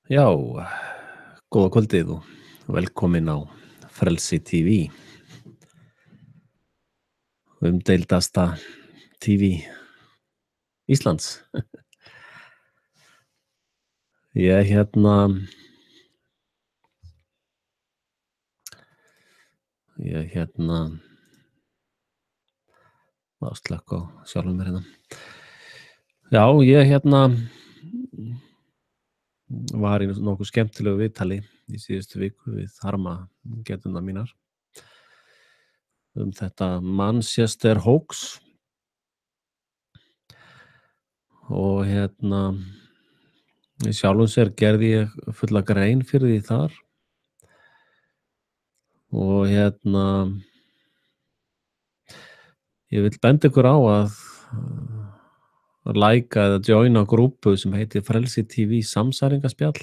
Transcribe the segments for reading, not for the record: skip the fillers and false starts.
Já, góða kvöldið og velkomin á Frelsi TV, umdeildasta TV Íslands. Ég má slökka á sjálfum mér hérna. Já, ég var í nokkuð skemmtilegu viðtali í síðustu viku við getuna mínar þetta Manchester hoax og í sjálfum sér gerði ég fulla grein fyrir því þar og ég vil benda ykkur á að læka eða joina grúppu sem heitir Frelsi TV samsæringaspjall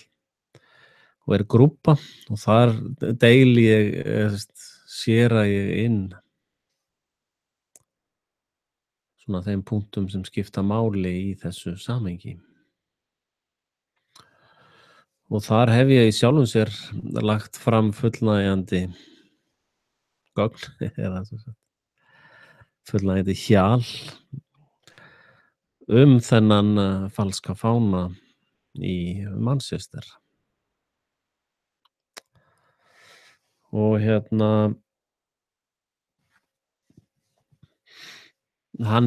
og grúppa og þar deili ég, séra ég inn svona þeim punktum sem skipta máli í þessu samhengi. Og þar hef ég í sjálfum sér lagt fram fullnægjandi gögn eða fullnægjandi hjal þennan falska fána í Manchester. Og hann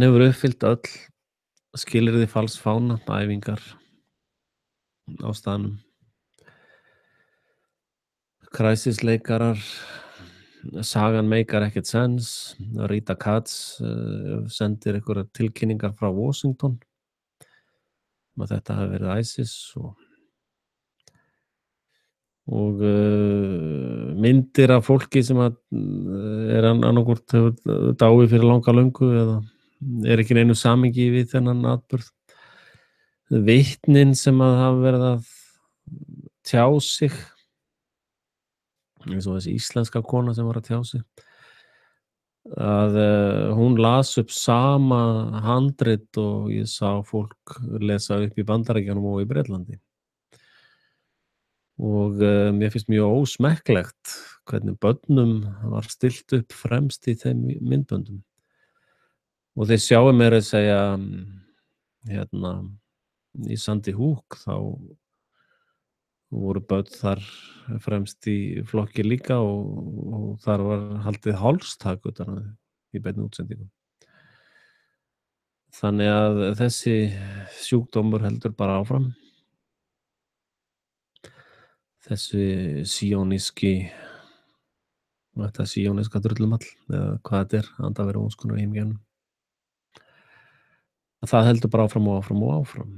hefur uppfyllt öll skilyrði falsks fána, æfingar á staðnum. Kræsisleikarar, sagan meikar ekkert sens, Rita Katz sendir einhverjar tilkynningar frá Washington að þetta hafi verið ISIS og myndir af fólki sem annarkvort hefur dáið fyrir langa löngu eða ekki neinu samhengi við þennan atburð. Vitnin sem hafa verið að tjá sig, eins og þessi íslenska kona sem var að tjá sig, að hún las upp sama handrit og ég sá fólk lesa upp í Bandaríkjunum og í Bretlandi. Og mér finnst mjög ósmekklegt hvernig börnum var stillt upp fremst í þeim myndböndum. Og þeir sjáum mér að segja í Sandy Hook þá voru börn þar fremst í flokki líka og þar var haldið hálstak utan í beinni útsendingum. Þannig að þessi sjúkdómur heldur bara áfram. Þessi síóníska drullumall eða hvað þetta anda verið óskunar í heimgjörnum. Það heldur bara áfram og áfram og áfram.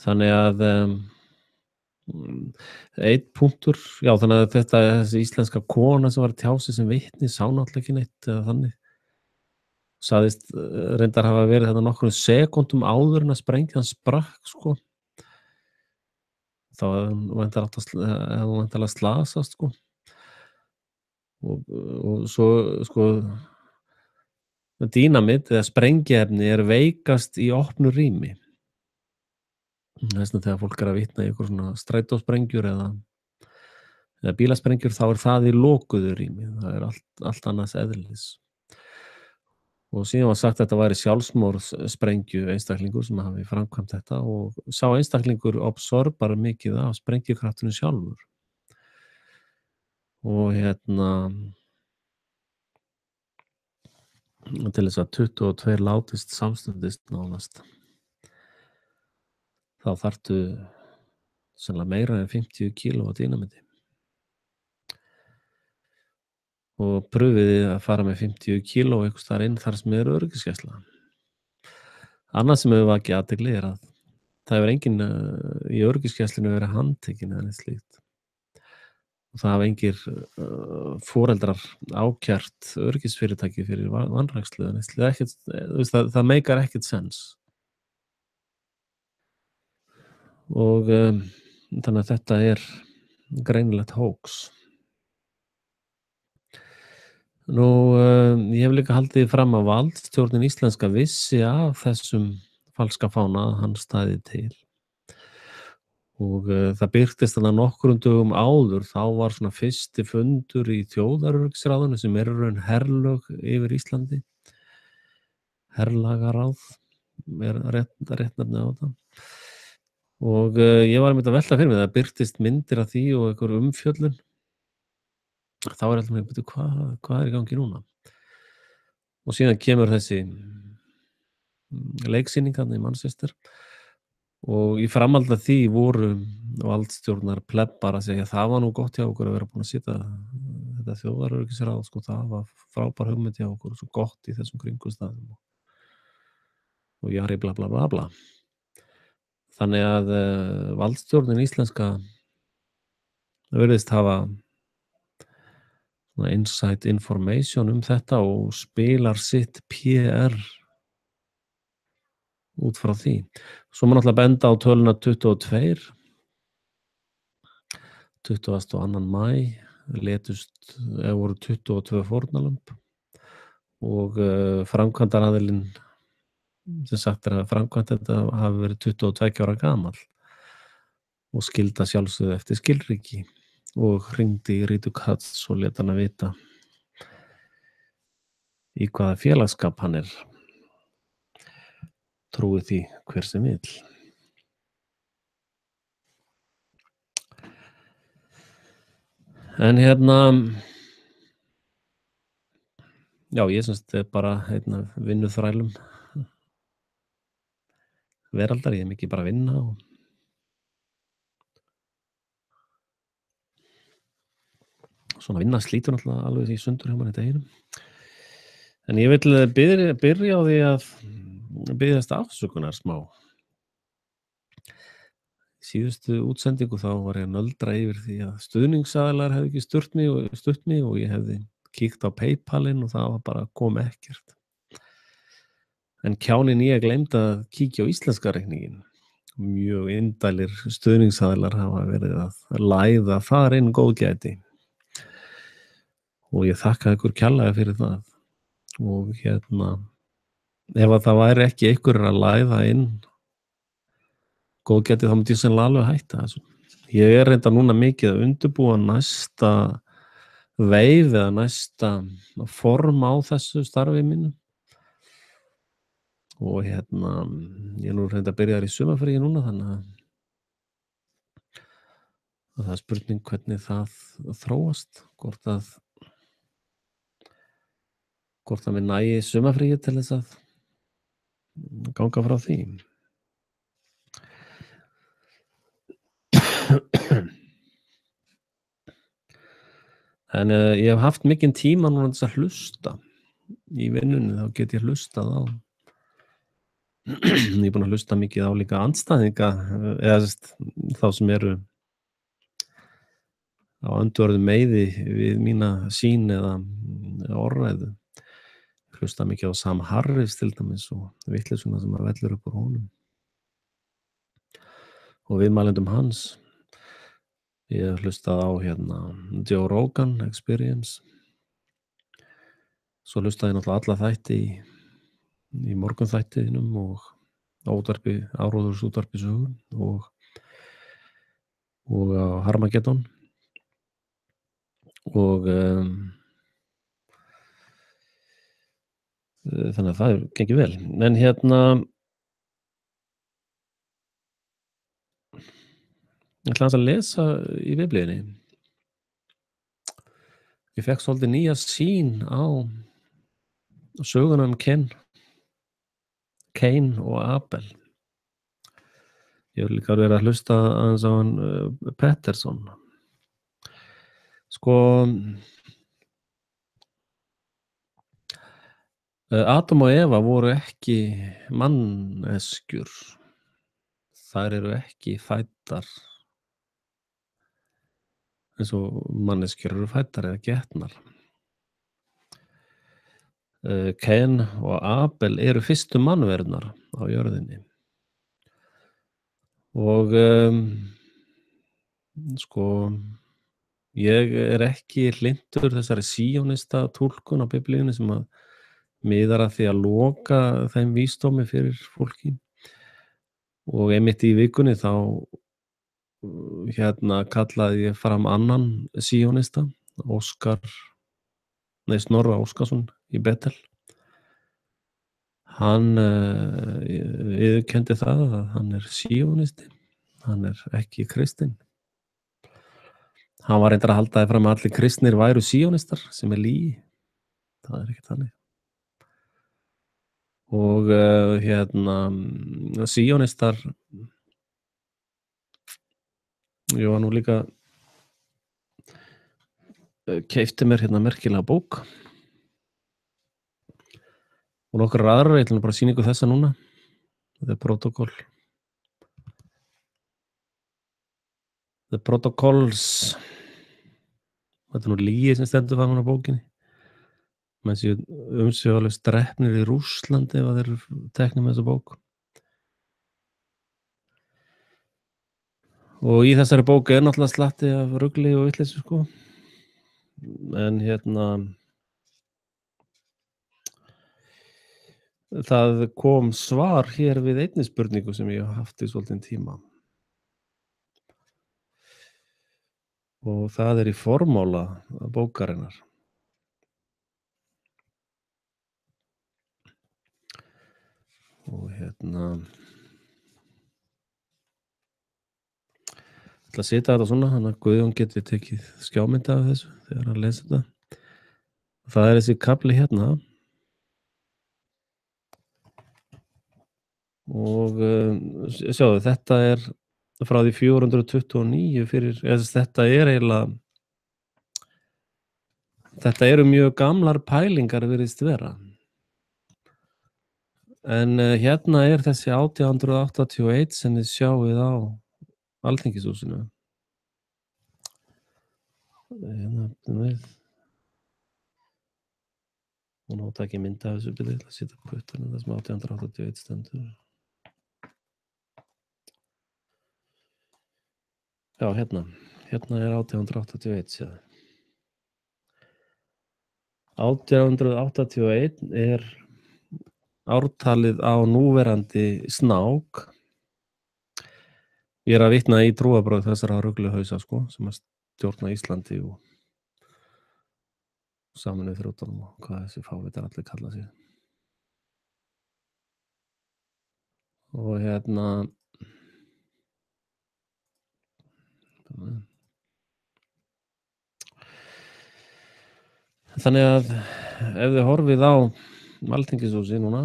Þannig að einn punktur, já þannig að þessi íslenska kona sem var að tjá sig sem vitni sá náttúrulega ekki neitt eða þannig. Sagðist reyndar hafa verið þetta nokkrum sekúndum áður en að sprengjan sprakk sko. Þá hefði hún væntanlega slasast sko. Og svo sko dínamit eða sprengiefni veikast í opnu rými. Þess vegna þegar fólk að vitna í eitthvað svona strætósprengjur eða bílasprengjur þá það í lokuðu rými. Það allt annars eðlis. Og síðan var sagt að þetta væri sjálfsmorðssprengju einstaklingur sem hafi framkvæmt þetta og sá einstaklingur absorbar mikið af sprengjukraftinu sjálfur. Og til þess að 22 látist samstundis nánast. Þá þarftu sennilega meira en 50 kíló af dínamiti. Og pröfiði að fara með 50 kíló einhvers staðar inn þar sem öryggisgæsla. Annað sem hefur vakið athygli að það hefur enginn í öryggisgæslunni verið handtekinn eða neitt slíkt. Og það hafa engir foreldrar ákært öryggisfyrirtæki fyrir vanrækslu eða neitt slíkt. Það meikar ekkert sens. Og þannig að þetta greinilegt hoax. Nú, ég hef líka haldið fram að valdstjórnin íslenska vissi af þessum falska fána að hann stæði til. og það birtist þarna nokkrum dögum áður, þá var svona fyrsti fundur í þjóðaröryggisráðinu sem er í raun herlög yfir Íslandi, herlagaráð er rétt nafnið á þetta. Og ég var einmitt að velta fyrir mér, það birtist myndir af því og einhver umfjöllun. Þá er alltaf mér, bíddu, hvað er í gangi núna? Og síðan kemur þessi leiksýning þarna í Manchester og í framhaldi af því voru valdstjórnar plebbar að segja það var nú gott hjá okkur að vera búin að sitja þetta þjóðaröryggisráð, sko, það var frábær hugmynd hjá okkur og svo gott í þessum kringumstæðum og jari bla bla bla bla. Þannig að valdstjórnin íslenska virðist hafa svona inside information þetta og spilar sitt PR út frá því. Svo má náttúrulega benda á töluna 22. 22. maí voru 22 fórnarlömb og framkvæmdaraðilinn sem sagt er að framkvæmd þetta hafi verið 22 ára gamall og skilda sjálfsögðu eftir skilríki og hringdi í Rítu Katz og lét hana vita í hvaða félagsskap hann er. Trúi því hver sem vill. En já, ég semst er bara einn af vinnuþrælum veraldar, ég mikið bara að vinna og svona vinna slítur náttúrulega alveg í sundur hjá manni deginum. En ég vil byrja á því að biðjast afsökunar smá. Í síðustu útsendingu þá var ég að nöldra yfir því að stuðningsaðilar hefði ekki stutt mig og ég hefði kíkt á PayPalinn og það var bara kom ekkert. En kjánin ég gleymdi að kíkja á íslenska reikninginn. Mjög indælir stuðningsaðilar hafa verið að læða þar inn góðgæti. Og ég þakka ykkur kærlega fyrir það. Og ef að það væri ekki einhverjir að læða inn góðgæti þá myndi ég sennilega alveg hætta þessu. Ég er reynda núna mikið að undirbúa næsta veif eða næsta form á þessu starfi mínu. Og ég er nú reynda að byrja í sumarfríi núna þannig að það er spurning hvernig það þróast, hvort að mér nægi sumarfríi til þess að ganga frá því. En ég hef haft mikinn tíma núna til að hlusta í vinnunni, þá get ég hlustað á ég er búin að hlusta mikið á líka andstæðinga eða þá sem eru á öndverðu meiði við mína sýn eða orðræðu. Hlusta mikið á Sam Harris til dæmis og vitleysuna sem vellur upp úr honum og viðmælendum hans. Ég hef hlustað á Joe Rogan Experience. Svo hlustaði ég náttúrulega alla þætti í morgunþættinum og áróðursútvarpi sögu og á Harmageddon og þannig að það gengið vel. En ég ætla aðeins að lesa í Biblíunni. Ég fékk svolítið nýja sýn á söguna Cain og Abel. Ég hef líka verið að hlusta aðeins á hann Pettersson. Sko, Adam og Eva voru ekki manneskjur. Þær eru ekki fæddar eins og manneskjur eru fæddar eða getnar. Cain og Abel eru fyrstu mannverurnar á jörðinni. Og sko, ég er ekki hlynntur þessari síónista túlkun á Biblíunni sem að miðar að því að loka þeim vísdómi fyrir fólki. Og einmitt í vikunni þá kallaði ég fram annan síónista, Óskar Snorra Óskarsson í Betel. Hann viðurkenndi það að hann er síónisti, hann er ekki kristinn. Hann var reyndar að halda því fram að allir kristnir væru síónistar, sem er lygi. Það er ekki þannig. Og síónistar, ég var nú líka keypti mér merkilega bók og nokkrar aðrar, ég ætla nú bara að sýna ykkur þessa núna. The Protocols. Þetta er nú lygi sem stendur framan á bókinni. Menn séu umsvifalaust drepnir í Rússlandi ef þeir eru teknir með þessa bók. Og í þessari bók er náttúrulega slatti af rugli og vitleysu, sko. En það kom svar hér við einni spurningu sem ég hef haft í svolítinn tíma. Og það er í formála bókarinnar. Og ég ætla að setja þetta svona, þannig að Guðjón geti tekið skjámynda af þessu þegar hann lesi þetta. Það er þessi kafli hérna. Og sjáðu, þetta er frá því 429 fyrir, þetta er eiginlega, þetta eru mjög gamlar pælingar virðist vera. En hérna er þessi 1881 sem þið sjáið á Alþingishúsinu. Og nú takk ég mynd af þessu byrði, að setja puttunum það sem 1881 stendur. Já, hérna er 1881, séð. 1881 er ártalið á núverandi snák. Ég er að vitna í trúarbrögð þessara rugluhausa, sko, sem að stjórna Íslandi og Sameinuðu þjóðunum og hvað þessi fávitar allir kalla sig. Og þannig að ef þið horfið á Alþingishúsið núna,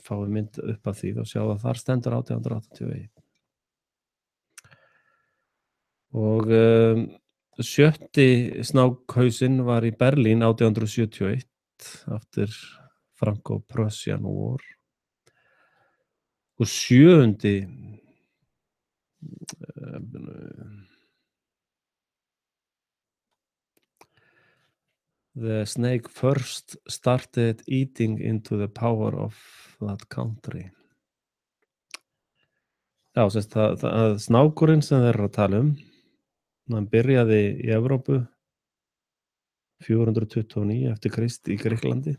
fáið mynd upp af því og sjáu að þar stendur 1881. Og sjötti snákhausinn var í Berlín 1871 eftir Franco-Prussian War. Og sjöundi the snake first started eating into the power of that country. Já, sérst að snákurinn sem þeir eru að tala hann byrjaði í Evrópu 429 eftir Krist í Grikklandi.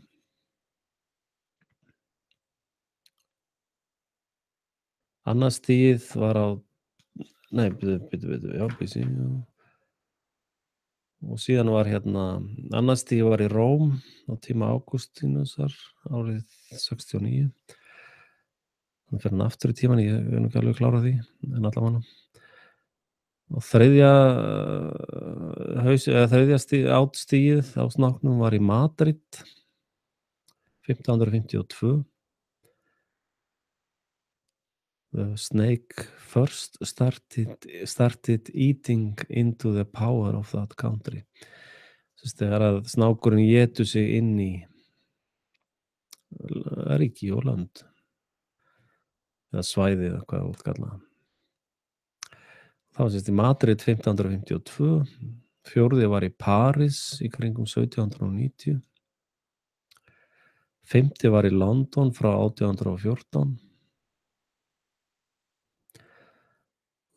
Annað stigið var á BC. Og síðan var annað stigið var í Róm á tíma Ágústínusar árið 69. Þannig fyrir hann aftur í tíman, ég er nú ekki alveg klár á því, en allavega. Og þriðja átstigið á snáknum var í Madrid 1552. The snake first started eating into the power of that country. Þess þegar að snákurinn étur sig inn í ríki og land eða svæði eða hvað það kalla. Það var í Madrid 1552, fjórði var í París í kringum 1790, fimmti var í London frá 1814,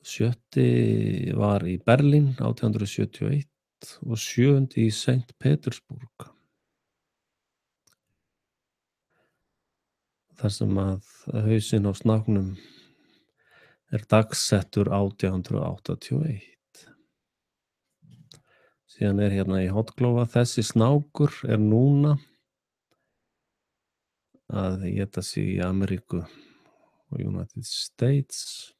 sjötti var í Berlín 1871 og sjöundi í St. Petersburg. Þar sem að hausinn á snáknum er dagsettur 1881. Síðan er hérna í hotglófa: þessi snákur er núna að éta sig í Ameríku og United States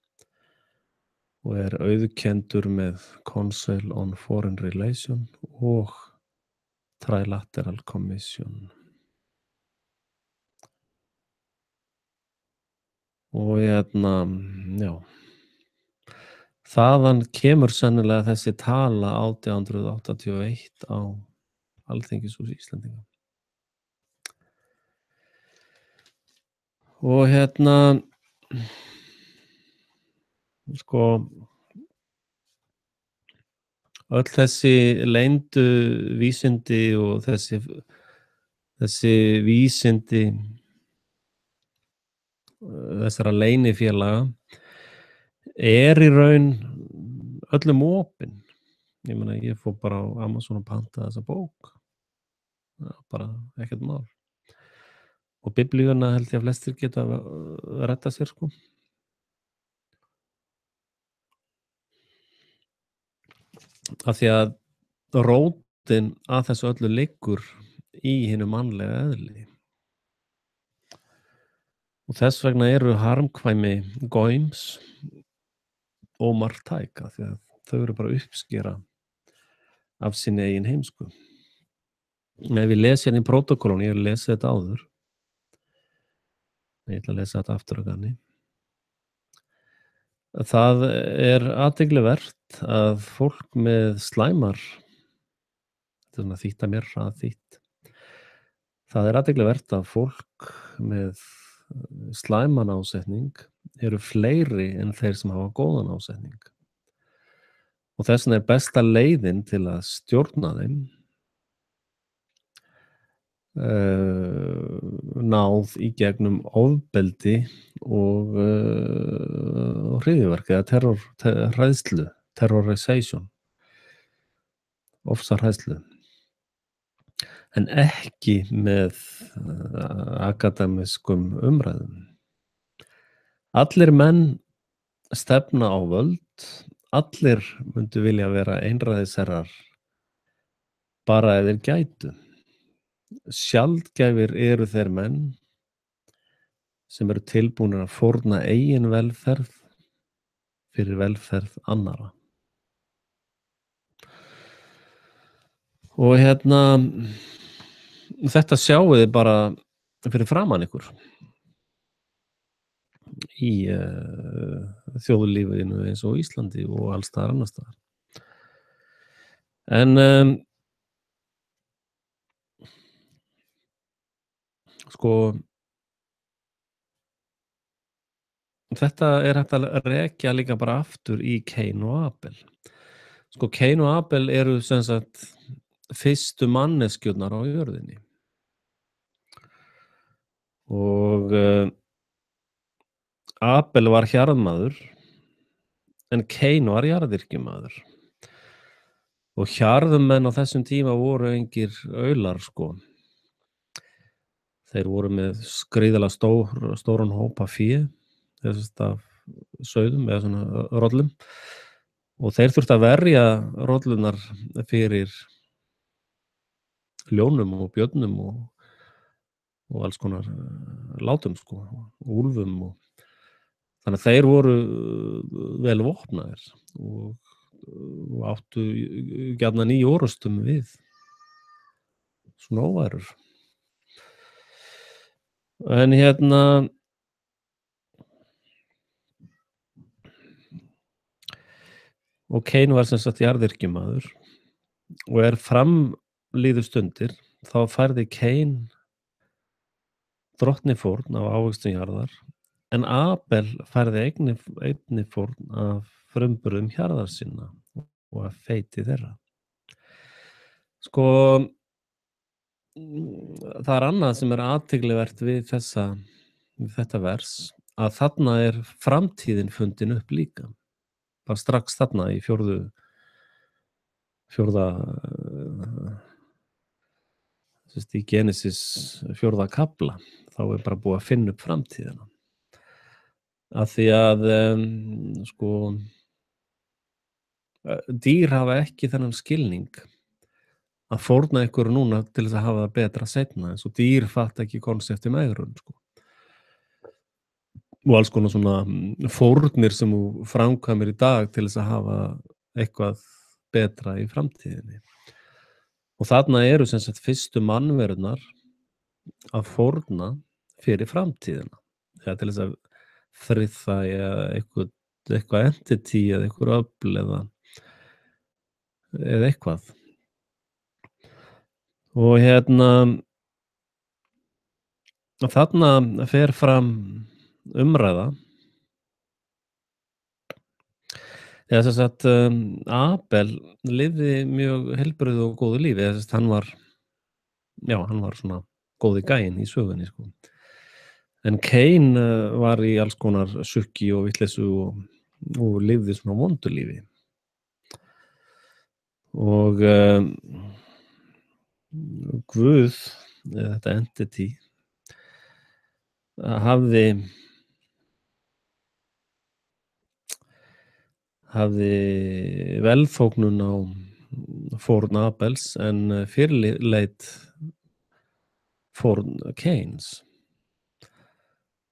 og er auðkenndur með Council on Foreign Relations og Trilateral Commission. Og hérna, já, þaðan kemur sennilega þessi tala 1881 á Alþingishúsi Íslendinga. Og hérna, sko, öll þessi leyndu vísindi og þessi vísindi þessara leynifélaga er í raun öllum opin. Ég meina, ég fór bara á Amazon og pantaði þessa bók. Já, bara ekkert mál. Og biblíuna held ég að flestir geta redda sér, sko. Af því að rótin að þessu öllu liggur í hinu mannlega eðli. Og þess vegna eru harmkvæmi Goims ómarktæk, af því að þau eru bara uppskera af sinni eigin heimsku. Ef ég lesi hérna í prótókollunum, ég hef lesið þetta áður, ég ætla að lesa þetta aftur á ganni. Það er athyglisvert að fólk með slæmar, þetta er svona þýtt að mér, hraðþýtt. Það er athyglisvert að fólk með slæman ásetning eru fleiri en þeir sem hafa góðan ásetning. Og þess vegna er besta leiðin til að stjórna þeim náð í gegnum ofbeldi og hryðjuverk eða hræðslu, terrorization, ofsahræðslu, en ekki með akademískum umræðum. Allir menn stefna á völd, allir myndu vilja vera einræðisherrar bara ef þeir gætu. Sjaldgæfir eru þeir menn sem eru tilbúnir að fórna eigin velferð fyrir velferð annarra. Og hérna, þetta sjáu þið bara fyrir framan ykkur í þjóðlífinu eins og Íslandi og alls staðar annars staðar. En sko, þetta er hægt að rekja líka bara aftur í Kain og Abel. Sko, Kain og Abel eru sem sagt fyrstu manneskjurnar á jörðinni. Og Abel var hjarðmaður en Kain var jarðyrkjumaður. Og hjarðmenn á þessum tíma voru engir aular, sko. Þeir voru með skriðalega stóran hópa fé, þessast af sauðum eða svona rollum, og þeir þurftu að verja rollunar fyrir ljónum og björnum og alls konar látum, sko, og úlfum, og þannig að þeir voru vel vopnaðir og áttu gjarnan í orrustum við svona óværur. En hérna, og Kain var sem sagt jarðyrkjumaður og er framliðu stundir þá færði Kain drottnifórn af ávöxtum jarðar, en Abel færði einni fórn af frumburðum jarðar sinna og af feiti þeirra. Sko, það er annað sem er athyglisvert við þetta vers, að þarna er framtíðin fundin upp líka. Bara strax þarna í fjórða í Genesis 4. kafla, þá er bara búið að finna upp framtíðina. af því að, sko, dýr hafa ekki þennan skilning að fórna einhverju núna til þess að hafa það betra seinna, eins og dýr fatta ekki konseptið megrun, sko. Og alls konar svona, fórnir sem þú framkvæmir í dag til þess að hafa eitthvað betra í framtíðinni. Og þarna eru sem sagt fyrstu mannverurnar að fórna fyrir framtíðina, eða til þess að friðþægja eitthvað entity eða einhver öfl eða eitthvað. Og þarna fer fram umræða, eða sem sagt, Abel lifði mjög heilbrigðu og góðu lífi, eða sem sagt hann var svona góði gæinn í sögunni, sko. En Cain var í alls konar sukki og vitleysu og lifði svona vondu lífi. Og Guð, eða þetta entity, hafði velþóknun á fórn Abels en fyrirleit fórn Cains.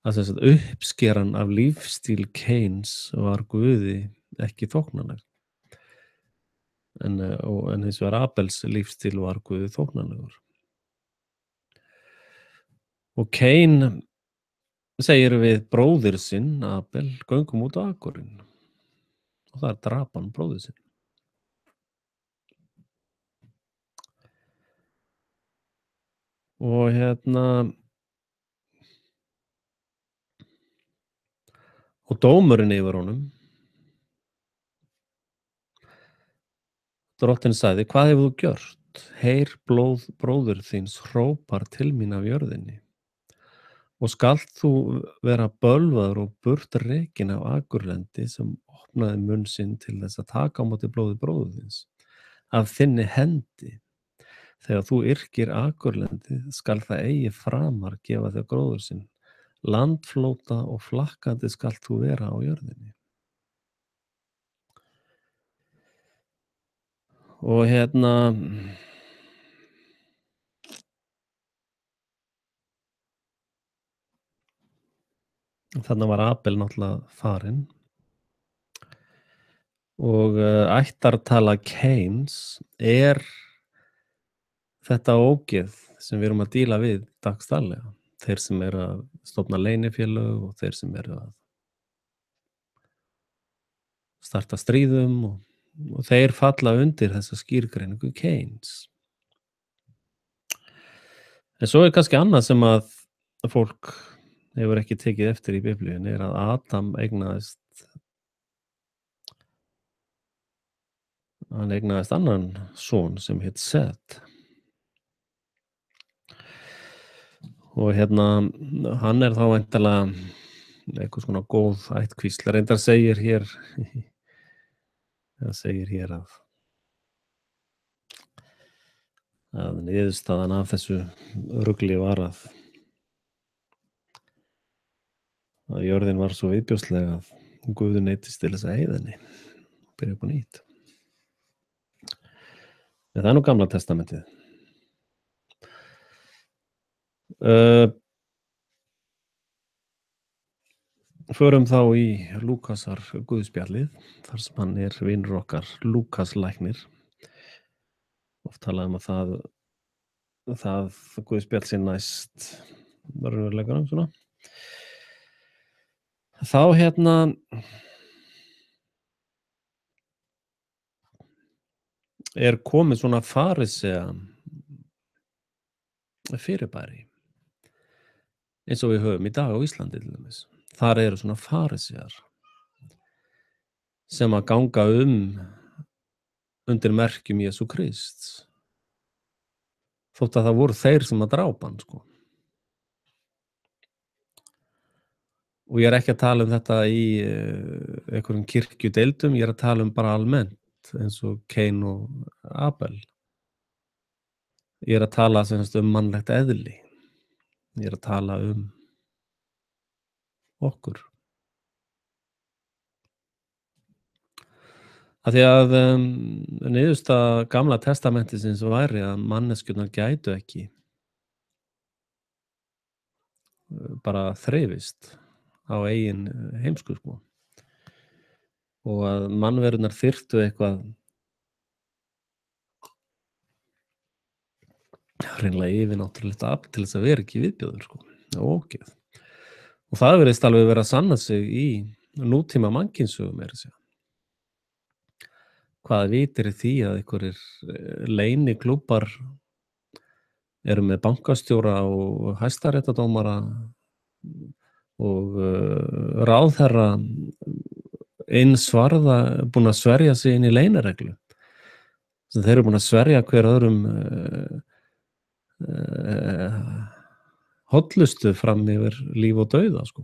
Að sem sagt uppskeran af lífstíl Cains var Guði ekki þóknanleg. En hins vegar Abels lífstíl var Guði þóknanlegur. Og Cain segir við bróðir sinn, Abel, göngum út á akurinn. Og þar drap hann bróður sinn. Og og dómurinn yfir honum, drottinn sagði, hvað hefur þú gjört? Heyr, blóð bróður þíns hrópar til mín af jörðinni. Og skalt þú vera bölvaður og burt rekinn af akurlendi sem opnaði munn sinn til þess að taka á móti blóði bróður þíns. Af þinni hendi, þegar þú yrkir akurlendi, skal það eigi framar gefa þér gróður sinn. Landflóta og flakkandi skalt þú vera á jörðinni. Og þarna var Abel náttúrulega farinn og ættartala Cains þetta ógeð sem við erum að díla við dagsdaglega. Þeir sem eru að stofna leynifélög og þeir sem eru að starta stríðum og þeir falla undir þessa skýrgreiningu Cains. En svo kannski annað sem að fólk hefur ekki tekið eftir í Biblíunni að Adam eignaðist annan son sem hét Seth. Og hann þá væntanlega einhvers konar góð ættkvísl. Reyndar segir hér að niðurstaðan af þessu rugli var að jörðin var svo viðbjóðsleg að Guð neyddist til þess að eyða henni og byrja upp á nýtt. En það nú Gamla testamentið. Förum þá í Lúkasar guðspjallið, þar sem hann vinur okkar, Lúkas læknir. Oft talað að það guðspjall sé næst raunveruleikanum svona. Þá komið svona farisea fyrirbæri eins og við höfum í dag á Íslandi til dæmis. Þar eru svona farisear sem að ganga undir merkjum Jesú Krists. Þótt að það voru þeir sem að drápa hann, sko. Og ég ekki að tala þetta í einhverjum kirkjudeildum, ég að tala bara almennt eins og Cain og Abel. Ég að tala mannlegt eðli. Ég að tala okkur. Af því að, niðurstaða Gamla testamentisins væri að manneskjurnar gætu ekki, bara þrifist á eigin heimsku, sko. Og að mannverurnar þyrftu eitthvað hreinlega yfirnáttúrulegt afl til þess að vera ekki viðbjóður, sko, ógeð. Og það virðist alveg vera að sanna sig í nútíma mannkynssögu meira að segja. Hvaða vit er í því að einhverjir leyniklúbbar eru með bankastjóra og hæstaréttardómara og ráðherra einsvarða búin að sverja sig inn í leynireglu. Sem þeir eru búin að sverja hver öðrum hollustu fram yfir líf og dauða, sko.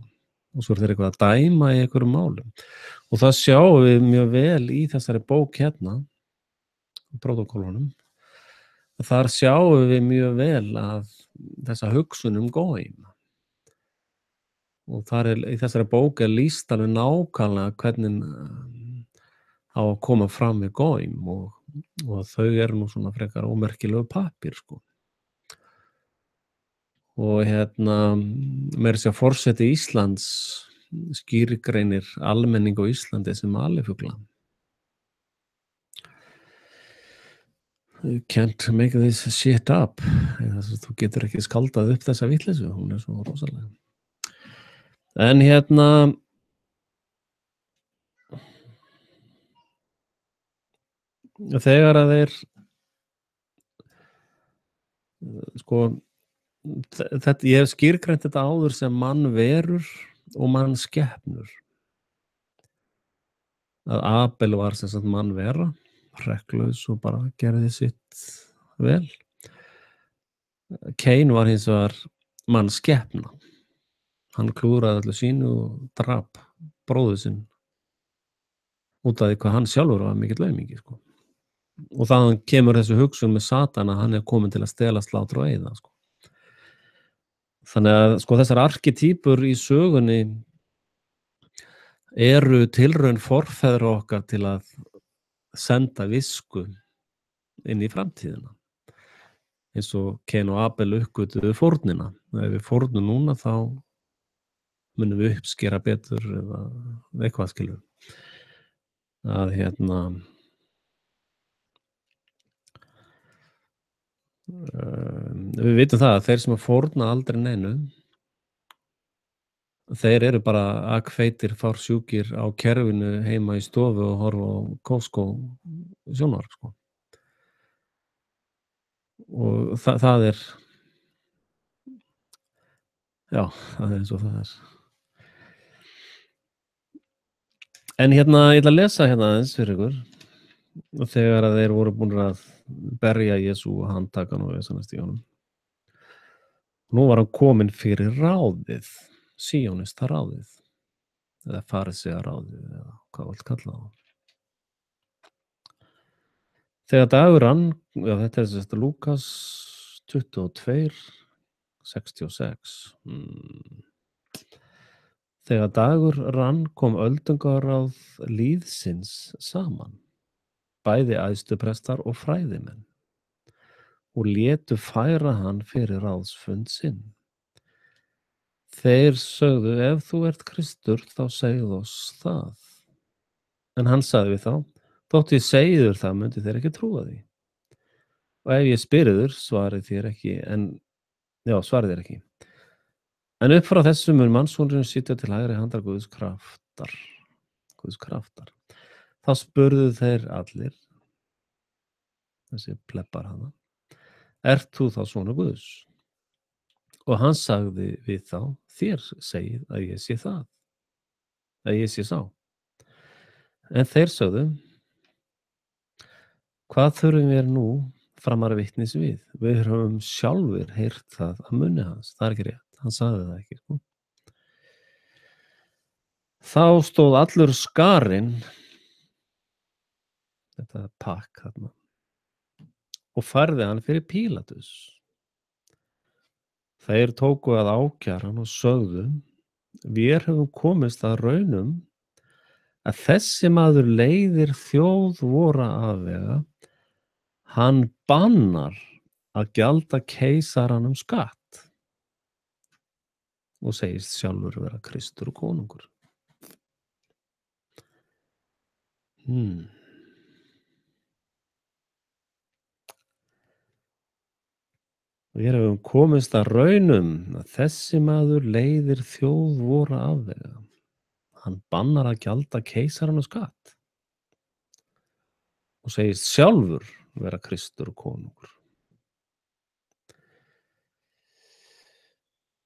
Og svo eru þeir eitthvað að dæma í einhverjum málum. Og það sjáum við mjög vel í þessari bók hérna, prótókollunum. Þar sjáum við mjög vel að þessa hugsun Goim. Og þar í þessari bók lýst alveg nákvæmlega hvernig á að koma fram við Goim og þau eru nú svona frekar ómerkilegu pappír, sko. Og meira að segja forseti Íslands skýrgreinir almenning á Íslandi sem alifugla. You can't make this shit up. Þú getur ekki skaldað upp þessa vitleysu, hún er svo rosalega. En þegar að þeir sko þetta, ég hef skýrgreint þetta áður sem mannverur og mannskepnur. Að Abel var sem sagt mannvera, hrekklaus og bara gerði sitt vel. Cain var hins vegar mannskepna. Hann klúðraði öllu sínu og drap bróður sinn út af því hvað hann sjálfur var mikill aumingi, sko. Og þaðan kemur þessu hugsun með Satan að hann er komin til að stela, slátra og eyða, sko. Þannig að sko þessar arketýpur í sögunni eru tilraun forfeðra okkar til að senda visku inn í framtíðina. Eins og Cain og Abel uppgötvuðu fórnina. Ef við fórnum núna þá munum við uppskera betur eða eitthvað, skilur. Að við vitum það að þeir sem að fórna aldrei neinu, þeir eru bara akfeitir, fársjúkir á kerfinu heima í stofu og horfa á Costco sjónvarp, sko. Og það er já, það er eins og það er. En ég ætla að lesa aðeins fyrir ykkur. Og þegar að þeir voru búin að berja Jesú og handtaka hann og vesanastíganum. Nú var hann kominn fyrir ráðið, síónista ráðið, eða farisea ráðið, eða hvað vilt kalla það. Þegar dagur rann, já, þetta er þess að Lúkas 22, 66. Þegar dagur rann kom öldungaráð lýðsins saman, bæði æðstuprestar og fræðimenn, og létu færa hann fyrir ráðsfund sinn. Þeir sögðu, ef þú ert Kristur, þá segðu oss það. En hann sagði við þá, þótt ég segður það, myndi þeir ekki trúa því. Og ef ég spyrður, svarið þér ekki, svarið þér ekki. En upp frá þessu mun mannssonurinn sitja til hægri handar Guðs kraftar. Þá spurðu þeir allir, þessi plebbar hana, ert þú þá sonur Guðs? Og hann sagði við þá, þér segið að ég sé það, að ég sé sá. En þeir sögðu, hvað þurfum við nú framar vitnis við? Við höfum sjálfur heyrt það að munni hans. Það er ekki rétt, hann sagði það ekki, sko. Þá stóð allur skarinn, þetta pakk þarna, og færði hann fyrir Pílatus. Þeir tóku að ákæra hann og sögðu, vér höfum komist að raunum að þessi maður leiðir þjóð vora afvega, hann bannar að gjalda keisaranum skatt og segist sjálfur vera Kristur og konungur. Og hér hefum komist að raunum að þessi maður leiðir þjóð vora afvega. Hann bannar að gjalda keisaranum skatt og segist sjálfur vera Kristur og konungur.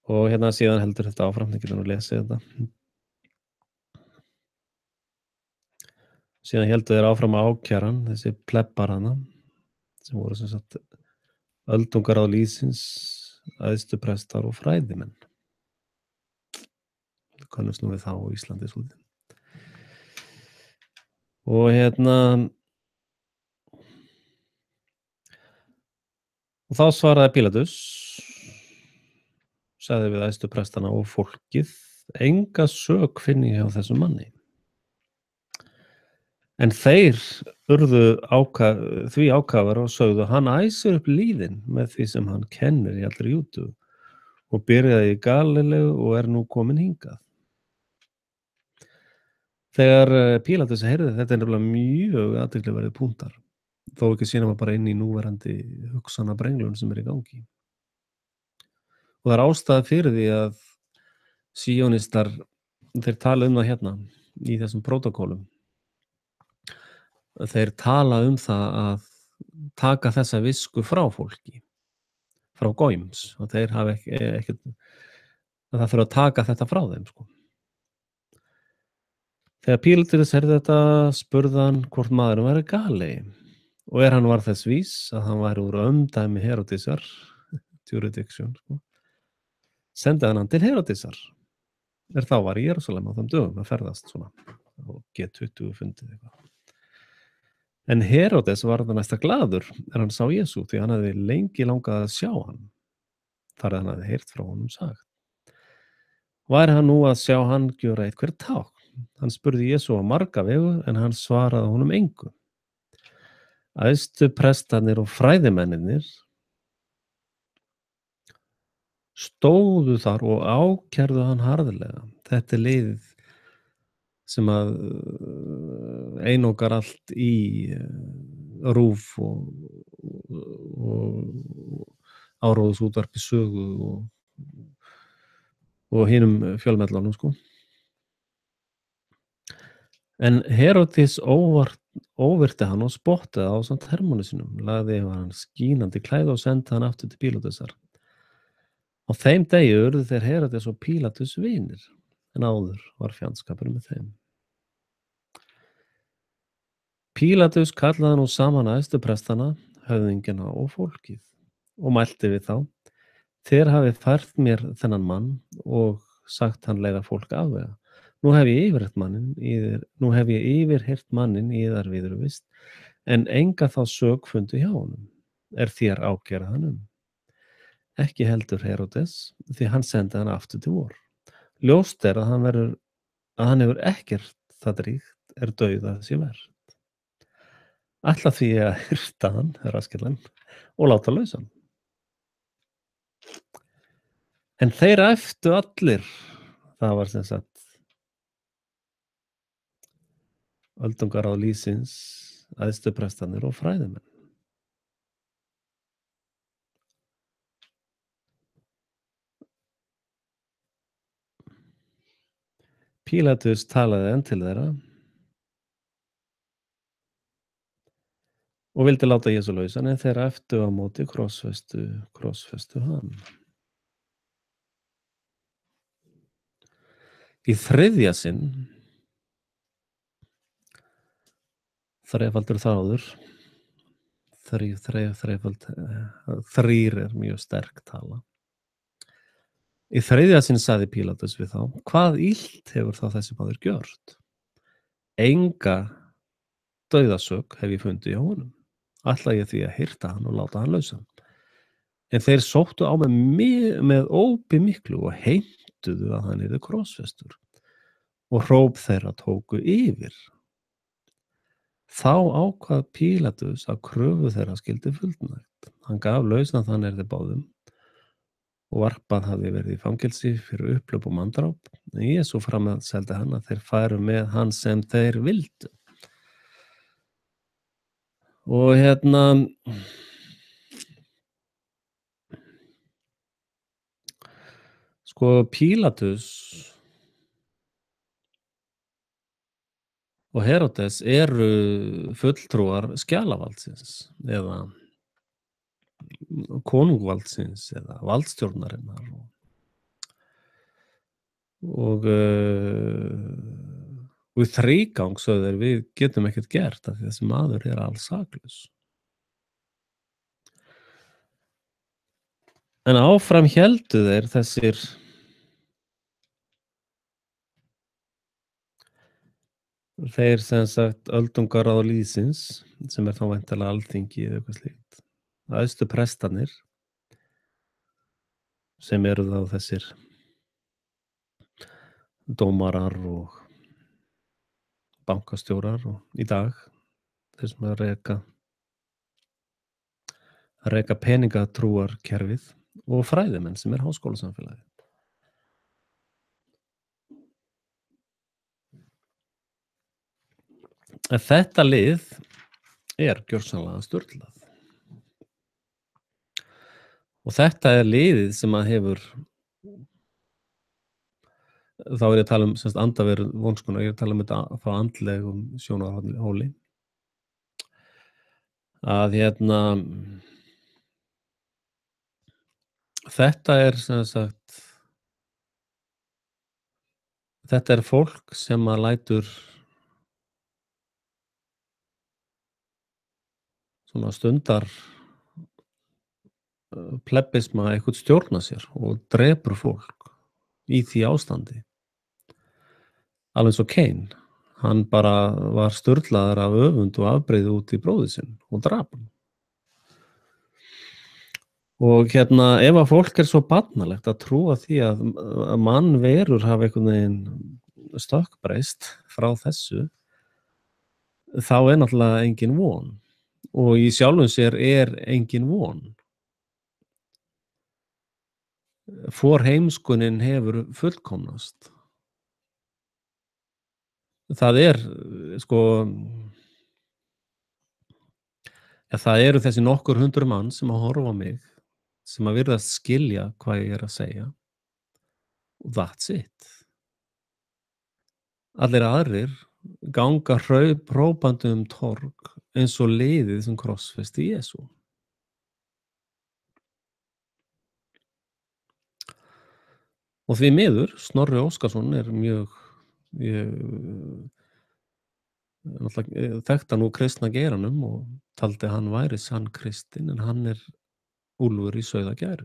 Og hérna síðan heldur þetta áfram, þið getur nú lesið þetta. Síðan heldur þeir áfram ákjaran, þessi plebbar hana, sem voru sem sagt öldungar á lýsins, æðstuprestar og fræðimenn. Það kannast nú við þá á Íslandi svolítið. Og hérna, og þá svaraði Pílatus, sagði við æðstuprestana og fólkið, enga sök finn ég hjá þessum manni. En þeir urðu því ákafar og sögðu, hann æsir upp líðin með því sem hann kennir í allri Júdeu og byrjaði í Galileu og nú kominn hingað. Þegar Pílatus heyrði þetta nefnilega mjög athyglisverðir punktar, þó ekki sýna maður bara inn í núverandi hugsanabrenglunar sem í gangi. Og það ástæða fyrir því að síónistar, þeir tala það hérna í þessum prótokólum. Þeir tala það að taka þessa visku frá fólki, frá góims, og þeir hafa ekkert, að það þurfa að taka þetta frá þeim, sko. Þegar Pílatus heyrði þetta, spurði hann hvort maðurinn væri gali, og hann var þess vís að hann væri úr umdæmi Heródesar, jurisdiction, sko. Sendi hann til Heródesar, þá var í Jerúsalem á þeim dögum að ferðast svona, og G20 fundið eitthvað. En Heródes var það næsta glaður hann sá Jesú, því hann hefði lengi langað að sjá hann, þar hann hefði heyrt frá honum sagt. Væri hann nú að sjá hann gjöra eitthvað tákn? Hann spurði Jesú á marga vegu, en hann svaraði honum engu. Æðstuprestarnir og fræðimennirnir stóðu þar og ákærðu hann harðlega. Þetta liðið sem að einokar allt í RÚV og áróðusútvarpi Sögu og hinum fjölmiðlunum, sko. En Heródis óvirti hann og spottaði á samt hermanni sínum, lagði yfir hann skínandi klæði og sendi hann aftur til Pílatusar. Á þeim degi urðu þeir Heródis og Pílatus vinir, en áður var fjandskapur með þeim. Pílatus kallaði nú saman æðstuprestana, höfðingjana og fólkið og mælti við þá, þér hafið fært mér þennan mann og sagt hann leiða fólk afvega. Nú hef ég yfirheyrt manninn í yðar viðurvist, en enga þá sök fundu hjá honum, þér ákærað hann um. Ekki heldur Heródes, því hann sendi hann aftur til vor. Ljóst að hann hefur ekkert það dríkt dauða sé verð. Ætla því að hirta hann, raskillan, og láta lausan. En þeir æftu allir, það var sem sagt öldungar á lýsins, æðstuprestarnir og fræðimenn. Pílatus talaði enn til þeirra og vildi láta Jesú lausan, en þeir æftu á móti krossfestu hann. Í þriðja sinn, þrefaldur þráður, þrír mjög sterk tala. Í þriðja sinn sagði Pílatus við þá, hvað illt hefur þá þessi maður gjört? Enga dauðasök hef ég fundið hjá honum. Ætla ég því að hirta hann og láta hann lausan. En þeir sóttu á mig með ópi miklu og heimtuðu að hann yrði krossfestur. og hróp þeirra tóku yfir. Þá ákvað Pílatus að kröfu þeirra skyldi fullnægt. Hann gaf lausan þann báðum og varpað hafði verið í fangelsi fyrir upphlaup og manndráp. En Jesú framseldi hann að þeir færu með hann sem þeir vildu. Og sko Pílatus og Heródes eru fulltrúar skjalavaldsins eða konungvaldsins eða valdstjórnarinnar og í þrígang sögðu þeir við getum ekkert gert af því þessi maður alls saklaus. En áfram héldu þeir þessir þeir sem sagt öldungaráð lýðsins sem þá væntanlega alþingi eða eitthvað slíkt. Æðstu prestarnir sem eru þá þessir dómarar og bankastjórar og í dag þeir sem reka peningatrúarkerfið og fræðimenn sem háskólasamfélagið. En þetta lið gjörsamlega sturlað. Og þetta liðið sem að hefur þá ég að tala andaveru vonskunar, ég að tala þetta frá andlegum sjónarhóli að þetta sem sagt þetta fólk sem að lætur svona stundar plebbisma eitthvað stjórna sér og drepur fólk í því ástandi. Alveg eins og Cain. Hann bara var sturlaður af öfund og afbrigði út í bróður sinn og drap hann. Og ef að fólk svo barnalegt að trúa því að mannverur hafa einhvern veginn stökkbreyst frá þessu, þá náttúrulega engin von. Og í sjálfum sér engin von. Forheimskunin hefur fullkomnast. Það sko það eru þessi nokkur 100 mann sem að horfa á mig sem að virðast skilja hvað ég að segja. That's it. Allir aðrir ganga hrópandi torg eins og liðið sem krossfesti Jesú. Og því miður, Snorri Óskarsson mjög þekkti hann úr kristna geiranum og taldi hann væri sann kristinn, en hann úlfur í sauðagæru.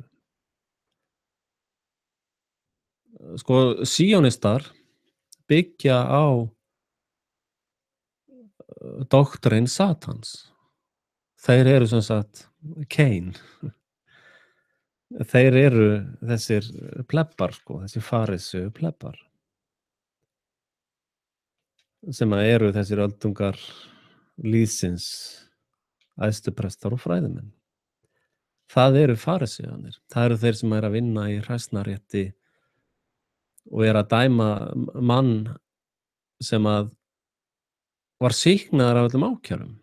Sko, síónistar byggja á doktrín Satans. Þeir eru sem sagt Cain. Þeir eru þessir plebbar, sko, þessir fariseu plebbar. Sem eru þessir öldungar lýðsins, æðstuprestar og fræðimenn. Það eru fariseuarnir. Það eru þeir sem að vinna í hræsnarétti og að dæma mann sem að var sýknaður af öllum ákærum.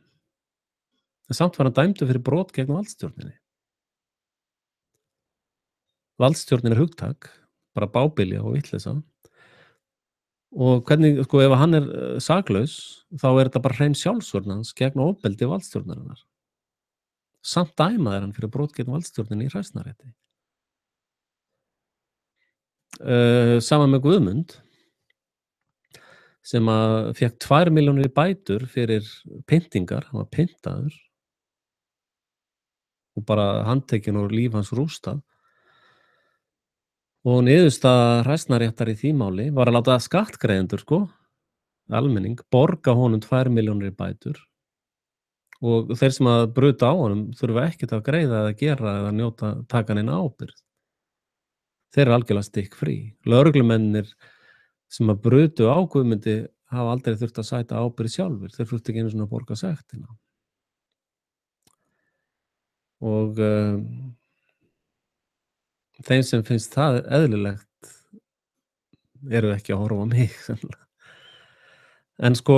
En samt var hann dæmdur fyrir brot gegn valdstjórninni. Valdstjórnin hugtak, bara bábilja og vitleysa. Og hvernig, sko, ef hann saklaus, þá þetta bara hrein sjálfsvörn hans gegn ofbeldi valdstjórnarinnar. Samt dæmaður hann fyrir brot gegn valdstjórninni í hræsnarétti. Saman með Guðmund, sem að fékk 2 milljónir í bætur fyrir pyntingar, hann var pyntaður og bara handtekinn og líf hans rústað. Og niðurstaða hræsnaréttar í því máli var að láta skattgreiðendur, sko, almenning, borga honum 2 milljónir í bætur og þeir sem að bruta á honum þurfa ekkert að greiða eða gera eða taka neina ábyrgð. Þeir algjörlega stikkfrí. Lögreglumennir sem að brutu á Guðmundi hafa aldrei þurft að sæta ábyrgð sjálfir. Þeir þurftu ekki einu sinni að borga sektina. Og, þeim sem finnst það eðlilegt eru ekki að horfa á mig sennilega. En sko,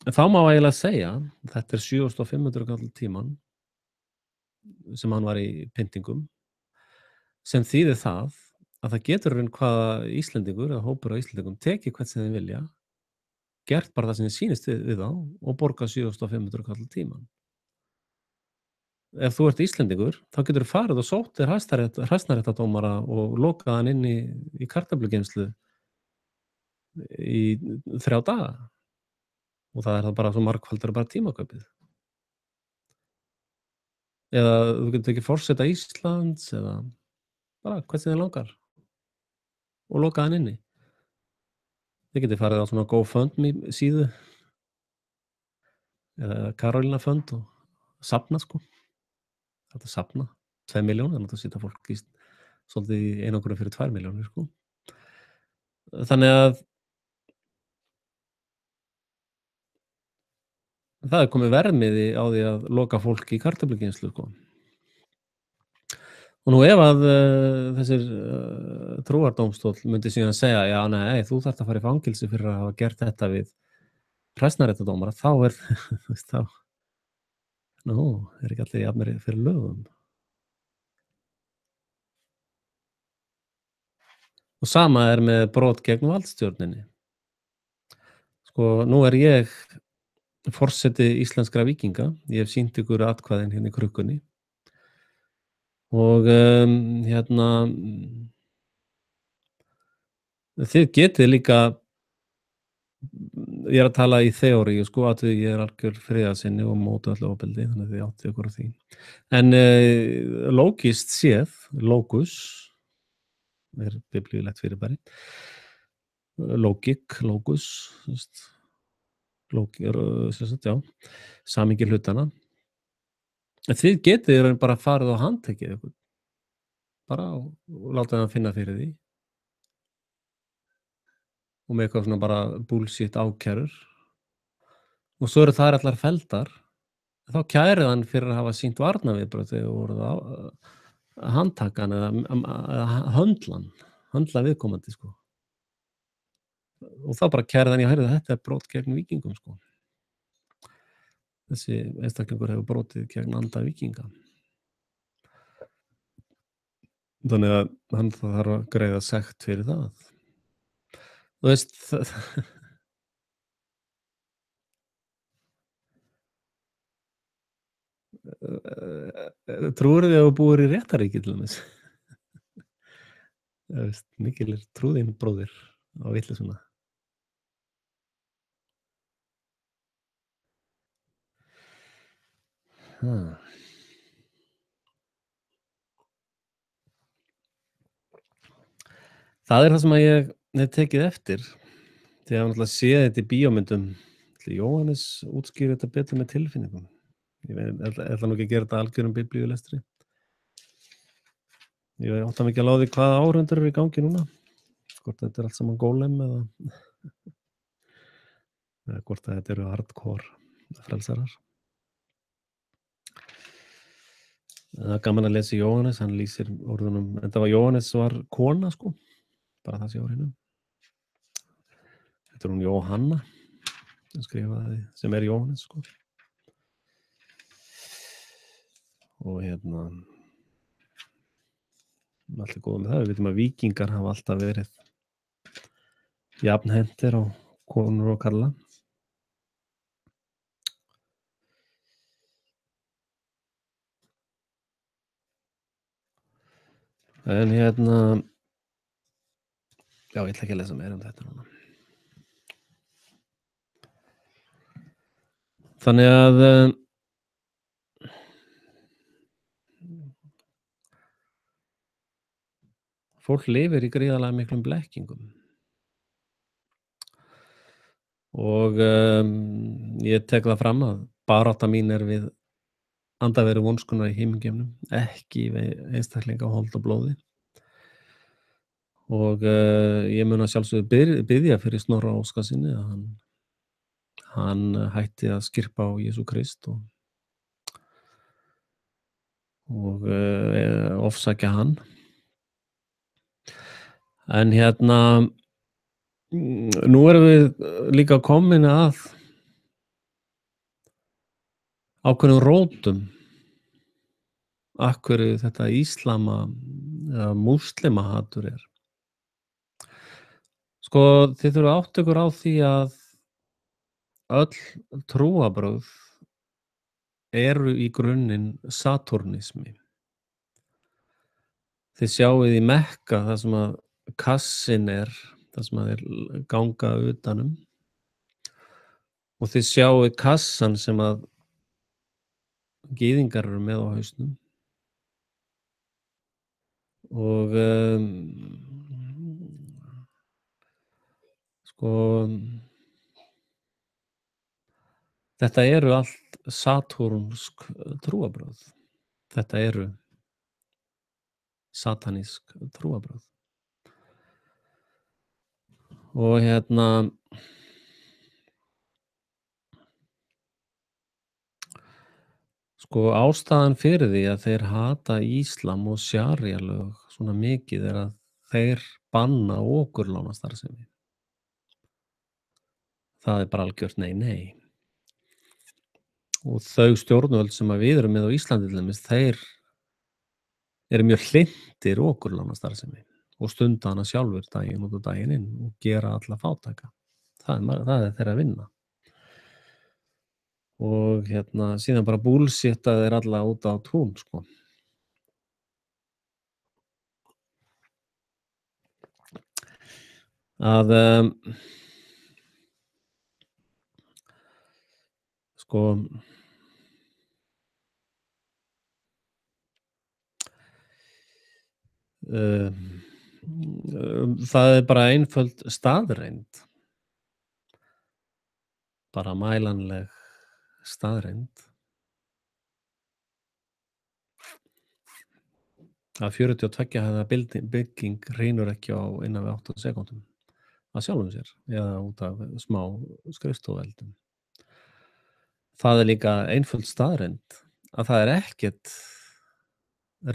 þá má eiginlega segja, þetta er 7.500 kall tímann sem hann var í pyntingum, sem þýðir það að það getur í raun hvaða Íslendingur eða hópur af Íslendingum tekið hvern sem þeir vilja, gert bara það sem þeim sýnist við þá og borgað 7.500 kall tímann. Ef þú ert Íslendingur, þá geturðu farið og sótt þér hæstaréttardómara og lokað hann inni í kartöflugeymslu í 3 daga og það er þá bara svo margfaldur bara tímakaupið. Eða þú getur tekið forseta Íslands eða bara hvern sem þig langar og lokað hann inni. Þið getið farið á svona GoFundMe síðu eða Karolína Fund og safnað sko. Hægt að safna 2 milljónir, þannig að setja fólk svolítið í einangrun fyrir 2 milljónir sko. Þannig að það er komið verðmiði á því að loka fólk í kartöflugeymslu sko. Og nú ef að þessir trúardómstóll myndi síðan segja, já, nei, þú þarft að fara í fangelsi fyrir að hafa gert þetta við hæstaréttardómara, þá er þú veist, þá er ekki allir jafnir fyrir lögum. Og sama er með brot gegn valdstjórninni. Sko, nú er ég forseti íslenskra víkinga. Ég hef sýnt ykkur atkvæðin hérna í krukkunni. Og þið getið líka, ég er að tala í þeóríu, sko, að ég er algjör friðarsinni og móti öllu ofbeldi, þannig að þið áttið ykkur á því. En lógist séð, lógus, er biblíulegt fyrirbæri. Lógik, lógus, já, samingi hlutana. Þið getið bara farið og handtekið ykkur. Bara og láta það finna fyrir því. Og með eitthvað svona bara bullshit ákærur. Og svo eru þær allar felldar. Þá kærið hann fyrir að hafa sýnt varnarviðbrögð þegar voruð að handtaka hann eða höndla viðkomandi sko. Og þá bara kærið hann, ég heyrði þetta er brot gegn víkingum sko. Þessi einstaklingur hefur brotið gegn anda víkinga. Þannig að hann þarf að greiða sekt fyrir það. Þú veist, trúirðu þig að þú búir í réttaríki til dæmis? Þú veist, mikil er trúðin bróðir á vitleysuna. Það er það sem að ég hef tekið eftir þegar ég náttúrulega séð þetta í bíómyndum. Jóhannes útskýrir þetta betur með tilfinningum. Ég ætla nú ekki að gera þetta algjörum biblíulestri. Ég átta mig ekki alveg á því hvaða árhundar eru í gangi núna. Hvort þetta er allt saman Golem eða hvort þetta eru hardcore frelsarar. Það er gaman að lesa Jóhannes, hann lýsir orðunum, þetta var Jóhannes var kona sko, bara það sé á hreinu. Þetta er hún Jóhanna, sem skrifaði, sem er Jóhannes sko. Og allt er góð með það, við vitum að víkingar hafa alltaf verið jafnhentir á konur og karla. En já, ég ætla ekki að lesa meira þetta núna. Þannig að fólk lifir í gríðarlega miklum blekkingum. Og ég tek það fram að barátta mín er við andaveru vonskunnar í himingeimnum, ekki við einstaklinga á hold og blóði. og ég mun að sjálfsögðu biðja fyrir Snorra Óskarssyni að hann hætti að skyrpa á Jesú Krist og ofsækja hann. En nú erum við líka komin að ákveðnum rótum af hverju þetta íslama eða múslimahatur er. Sko, þið þurfið að átta ykkur á því að öll trúarbrögð eru í grunninn satúrnismi. Þið sjáið í Mekka þar sem að kassin er, þar sem að þeir ganga utanum, og þið sjáið kassan sem að gyðingar eru með á hausnum, og sko þetta eru allt satúrnsk trúarbrögð. Þetta eru satanísk trúarbrögð. Og sko ástæðan fyrir því að þeir hata íslam og sjaríalög svona mikið er að þeir banna okurlánastarfsemi. Það er bara algjört nei. Og þau stjórnvöld sem að við erum með á Íslandi til dæmis, þeir eru mjög hlynntir okurlánastarfsemi og stunda hana sjálfur daginn út og daginn inn og gera alla fátæka. Það er þeirra vinna. Og síðan bara búlsitta þeir alla út á tún, sko. Að sko það er bara einföld staðreynd, bara mælanleg staðreynd, að 42 hæða bygging hrynur ekki á innan við 8 sekúndum að sjálfum sér eða út af smá skrifstofueldum. Það er líka einföld staðreynd að það er ekkert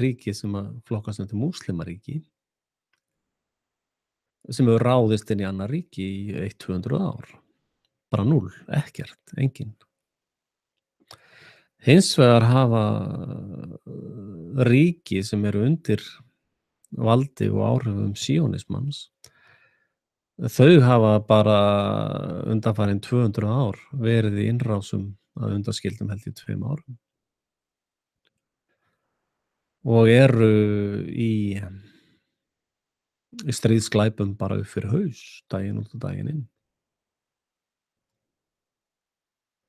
ríki sem að flokkast undir múslimaríki sem hefur ráðist inn í annað ríki í 100-200 ár. Bara 0, ekkert, engin. Hins vegar hafa ríki sem eru undir valdi og áhrifum síónismans, þau hafa bara undanfarin 200 ár verið í innrásum að undanskildum held í 2 árum. Og eru í stríðsglæpum bara upp fyrir haus, daginn út og daginn inn.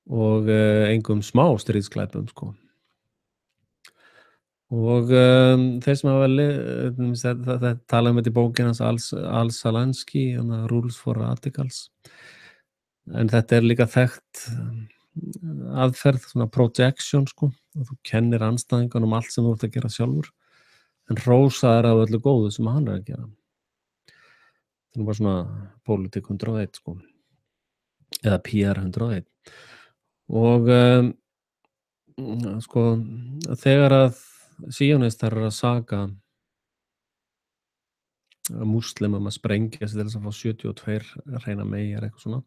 Og engum smá stríðsglæpum, sko. Og þeir sem hafa tala þetta í bókin hans Al-Salansky, Rules for Radicals. En þetta er líka þekkt aðferð, svona projection, sko. Og þú kennir andstæðingunum allt sem þú ert að gera sjálfur, en hrósaðir af öllu góðu sem hann er að gera. Það er bara svona Politik 101, sko. Eða PR 101. Og sko, þegar að síónistar eru að saka múslimum að sprengja sig til þess að fá 72 hreina meyjar, eitthvað svona,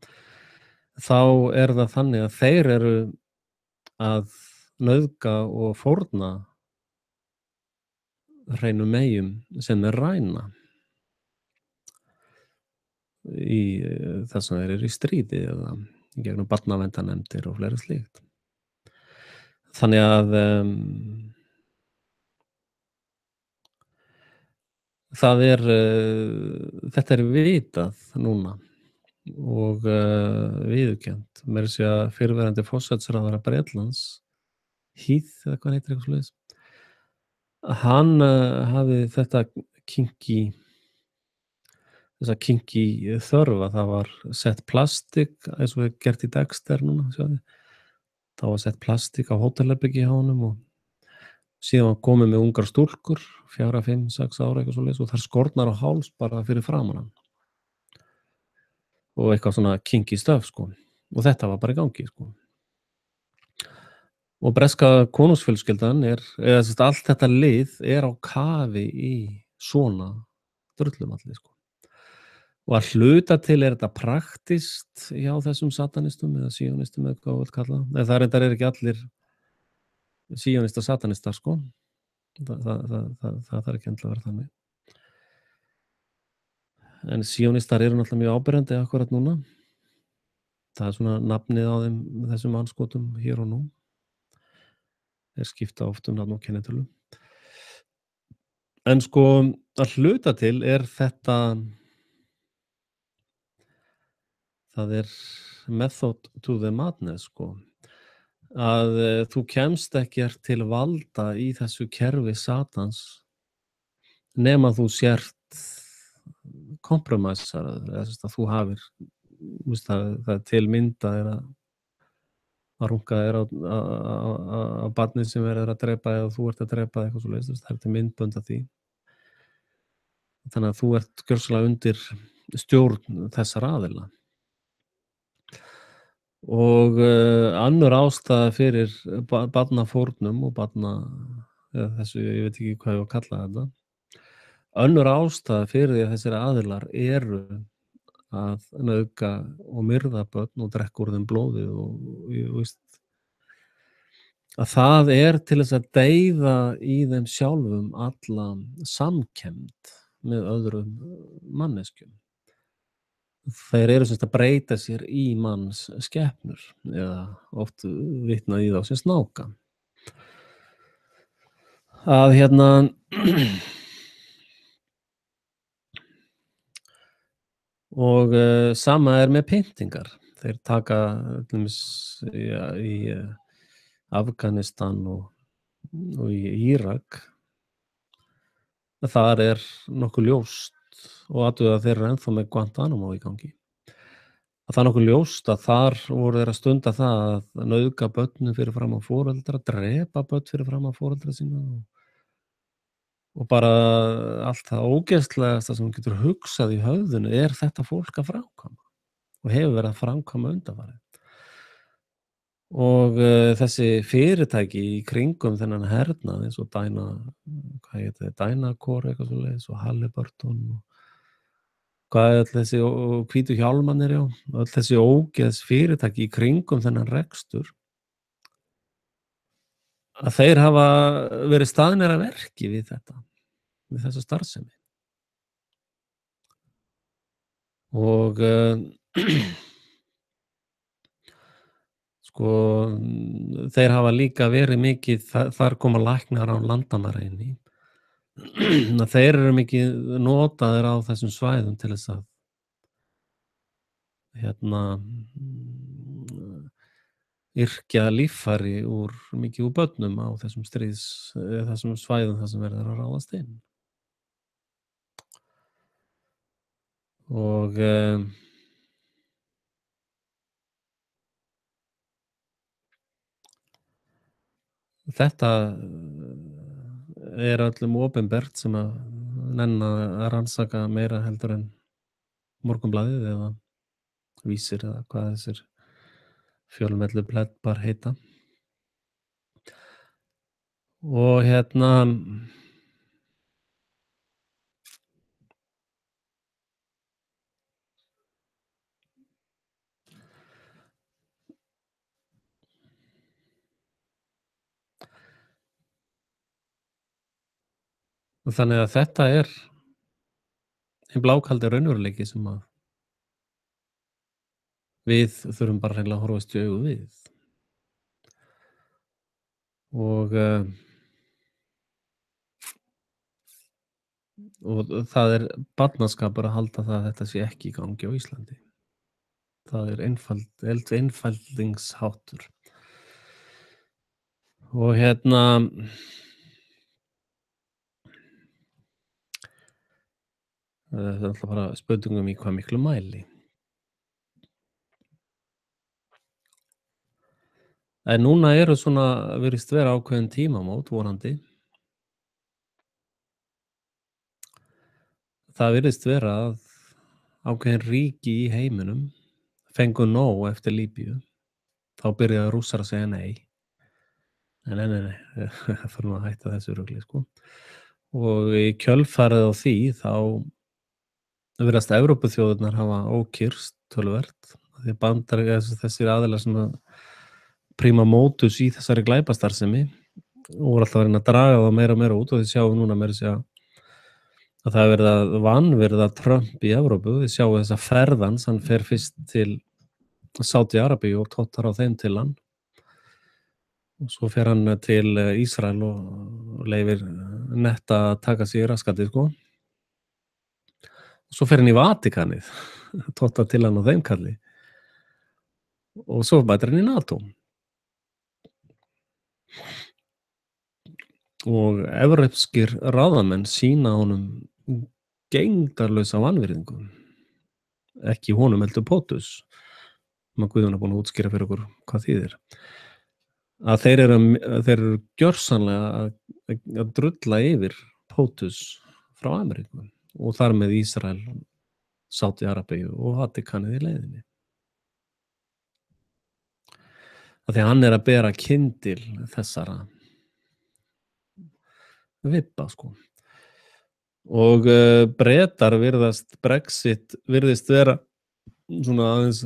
þá er það þannig að þeir eru að nauðga og fórna hreinum meyjum sem er ræna í þess að þeir eru í stríði eða í gegnum barnaverndarnefndir og fleiri slíkt. Þannig að það er þetta er vitað núna og viðurkennt. Meira að segja fyrrverandi forsætisráðherra Bretlands, Heath eða hvað heitir eitthvað svoleiðis, hann hafði þessa kinky þörf að það var sett plastik, eins og er gert í Dexter núna, sjáðu. Það var sett plastik á hótelherbyggi hjá honum og Síðan var komið með ungar stúlkur, 4, 5, 6 ára, eitthvað svoleiðis og þær skornar á háls bara fyrir framan hann og eitthvað svona kinky stuff, sko. Og þetta var bara í gangi, sko. Og breska konungsfjölskyldan eða sem sagt allt þetta lið er á kafi í svona drullumalli, sko. Og að hluta til er þetta praktískt hjá þessum satanistum eða síonistum eða hvað þú vilt kalla það. En það reyndar ekki allir síonistar satanistar, sko. Það þarf ekki endilega að vera þannig. En síonistar eru náttúrulega mjög áberandi akkúrat núna. Það er svona nafnið á þeim, þessum andskotum hér og nú. Þeir skipta oft nafn og kennitölu. En sko, að hluta til er þetta það er method to the madness, sko. Að þú kemst ekkert til valda í þessu kerfi Satans nema þú sért kompromissaraður, eða sem sagt að þú hafir, það er til mynda er að runka þér á barnið sem verður að drepa eða þú ert að drepa eitthvað svoleiðis, það er til myndbönd af því. Þannig að þú ert gjörsamlega undir stjórn þessara aðila. Og önnur ástæða fyrir barnafórnum og eða þessu, ég veit ekki hvað ég á að kalla þetta. Önnur ástæða fyrir því að þessir aðilar eru að nauðga og myrða börn og drekka úr þeim blóðið og ég veist að það er til þess að deyða í þeim sjálfum alla samkennd með öðrum manneskjum. Þeir eru sem sagt að breyta sér í manns skepnur eða oft vitnað í þá sem snáka. Að og sama er með pyntingar. Þeir taka til dæmis í Afganistan og í Írak. Þar er nokkuð ljóst og athuga að þeir eru ennþá með Guantánamo í gangi. Að það er nokkuð ljóst að þar voru þeir að stunda það að nauðga börnum fyrir framan foreldra, drepa börn fyrir framan foreldra sína og bara allt það ógeðslegasta sem þú getur hugsað í höfðinu er þetta fólk að framkvæma og hefur verið að framkvæma undanfarið. Og þessi fyrirtæki í kringum þennan hernað eins og Dynacor eitthvað svoleiðis og Halliburton og hvað er öll þessi hvítu hjálmarnir, já, öll þessi ógeðs fyrirtæki í kringum þennan rekstur að þeir hafa verið staðnir að verki við þessa starfsemi. Og sko, þeir hafa líka verið mikið, þar koma læknar án landamæra inn í. Þeir eru mikið notaðir á þessum svæðum til þess að yrkja líffæri mikið úr börnum á þessum þessum svæðum þar sem verður að ráðast inn. Og þetta er öllum opinbert sem að nenna að rannsaka meira heldur en Morgunblaðið eða Vísir eða hvað þessir fjölmiðlu pleddbar heita. Og þannig að þetta er hinn blákaldi raunveruleiki sem að við þurfum bara hreinlega að horfast í augu við. Og það er barnaskapur að halda það að þetta sé ekki í gangi á Íslandi. Það er einfaldingsháttur. Og það er alltaf bara spurningum í hvað miklu mæli. En núna eru virðist vera ákveðin tímamót vonandi það virðist vera að ákveðin ríki í heiminum fengu nóg eftir Líbíu. Þá byrjaði Rússar að segja nei. Nei, það þarf nú að hætta þessu rugli, sko. Og í kjölfarið á því þá virðast Evrópuþjóðirnar hafa ókyrrst töluvert. Því þessir aðilar sem að prima mótus í þessari glæpastarfsemi og voru alltaf að reyna að draga það meira og meira út, og þið sjáum núna meira að segja að það er verið að vanvirða Trump í Evrópu. Þið sjáum þessa ferðans, hann fer fyrst til Sádi-Arabíu og tóttar á þeim til hann. Og svo fer hann til Ísrael og leyfir netta að taka sig í raskatið, sko. Og svo fer hann í Vatikanið, tóttar til hann á þeim kalli. Og svo mætir hann í NATO. Og evrópskir ráðamenn sýna honum gegndarlausa vanvirðingu. Ekki honum heldur POTUS. Guðjón er búinn að útskýra fyrir okkur hvað þýðir. Að þeir eru gjörsamlega að drulla yfir POTUS frá Ameríku og þar með Ísrael, Sádi-Arabíu og Vatikanið í leiðinni. Af því að hann er að bera kyndil þessara vibba, sko. Og Bretar Brexit virðist vera svona aðeins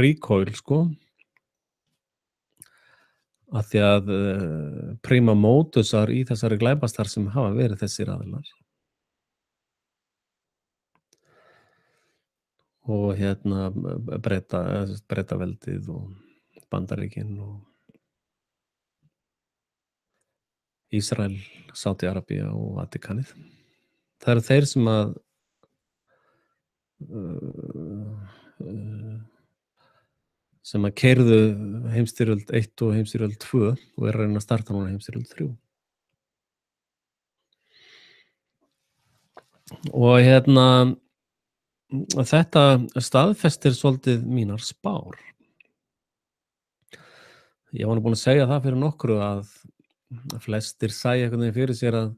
recoil, sko. Af því að prima mótusar í þessari glæpastarfsemi hafa verið þessir aðilar. Og Bretaveldið og Bandaríkin og Ísrael, Sádi-Arabía og Vatikanið. Það eru þeir sem að keyrðu heimsstyrjöld 1 og heimsstyrjöld 2 og er að reyna að starta núna heimsstyrjöld 3. Og þetta staðfestir svolítið mínar spár. Ég var nú búinn að segja það fyrir nokkru að flestir sæju einhvern veginn fyrir sér að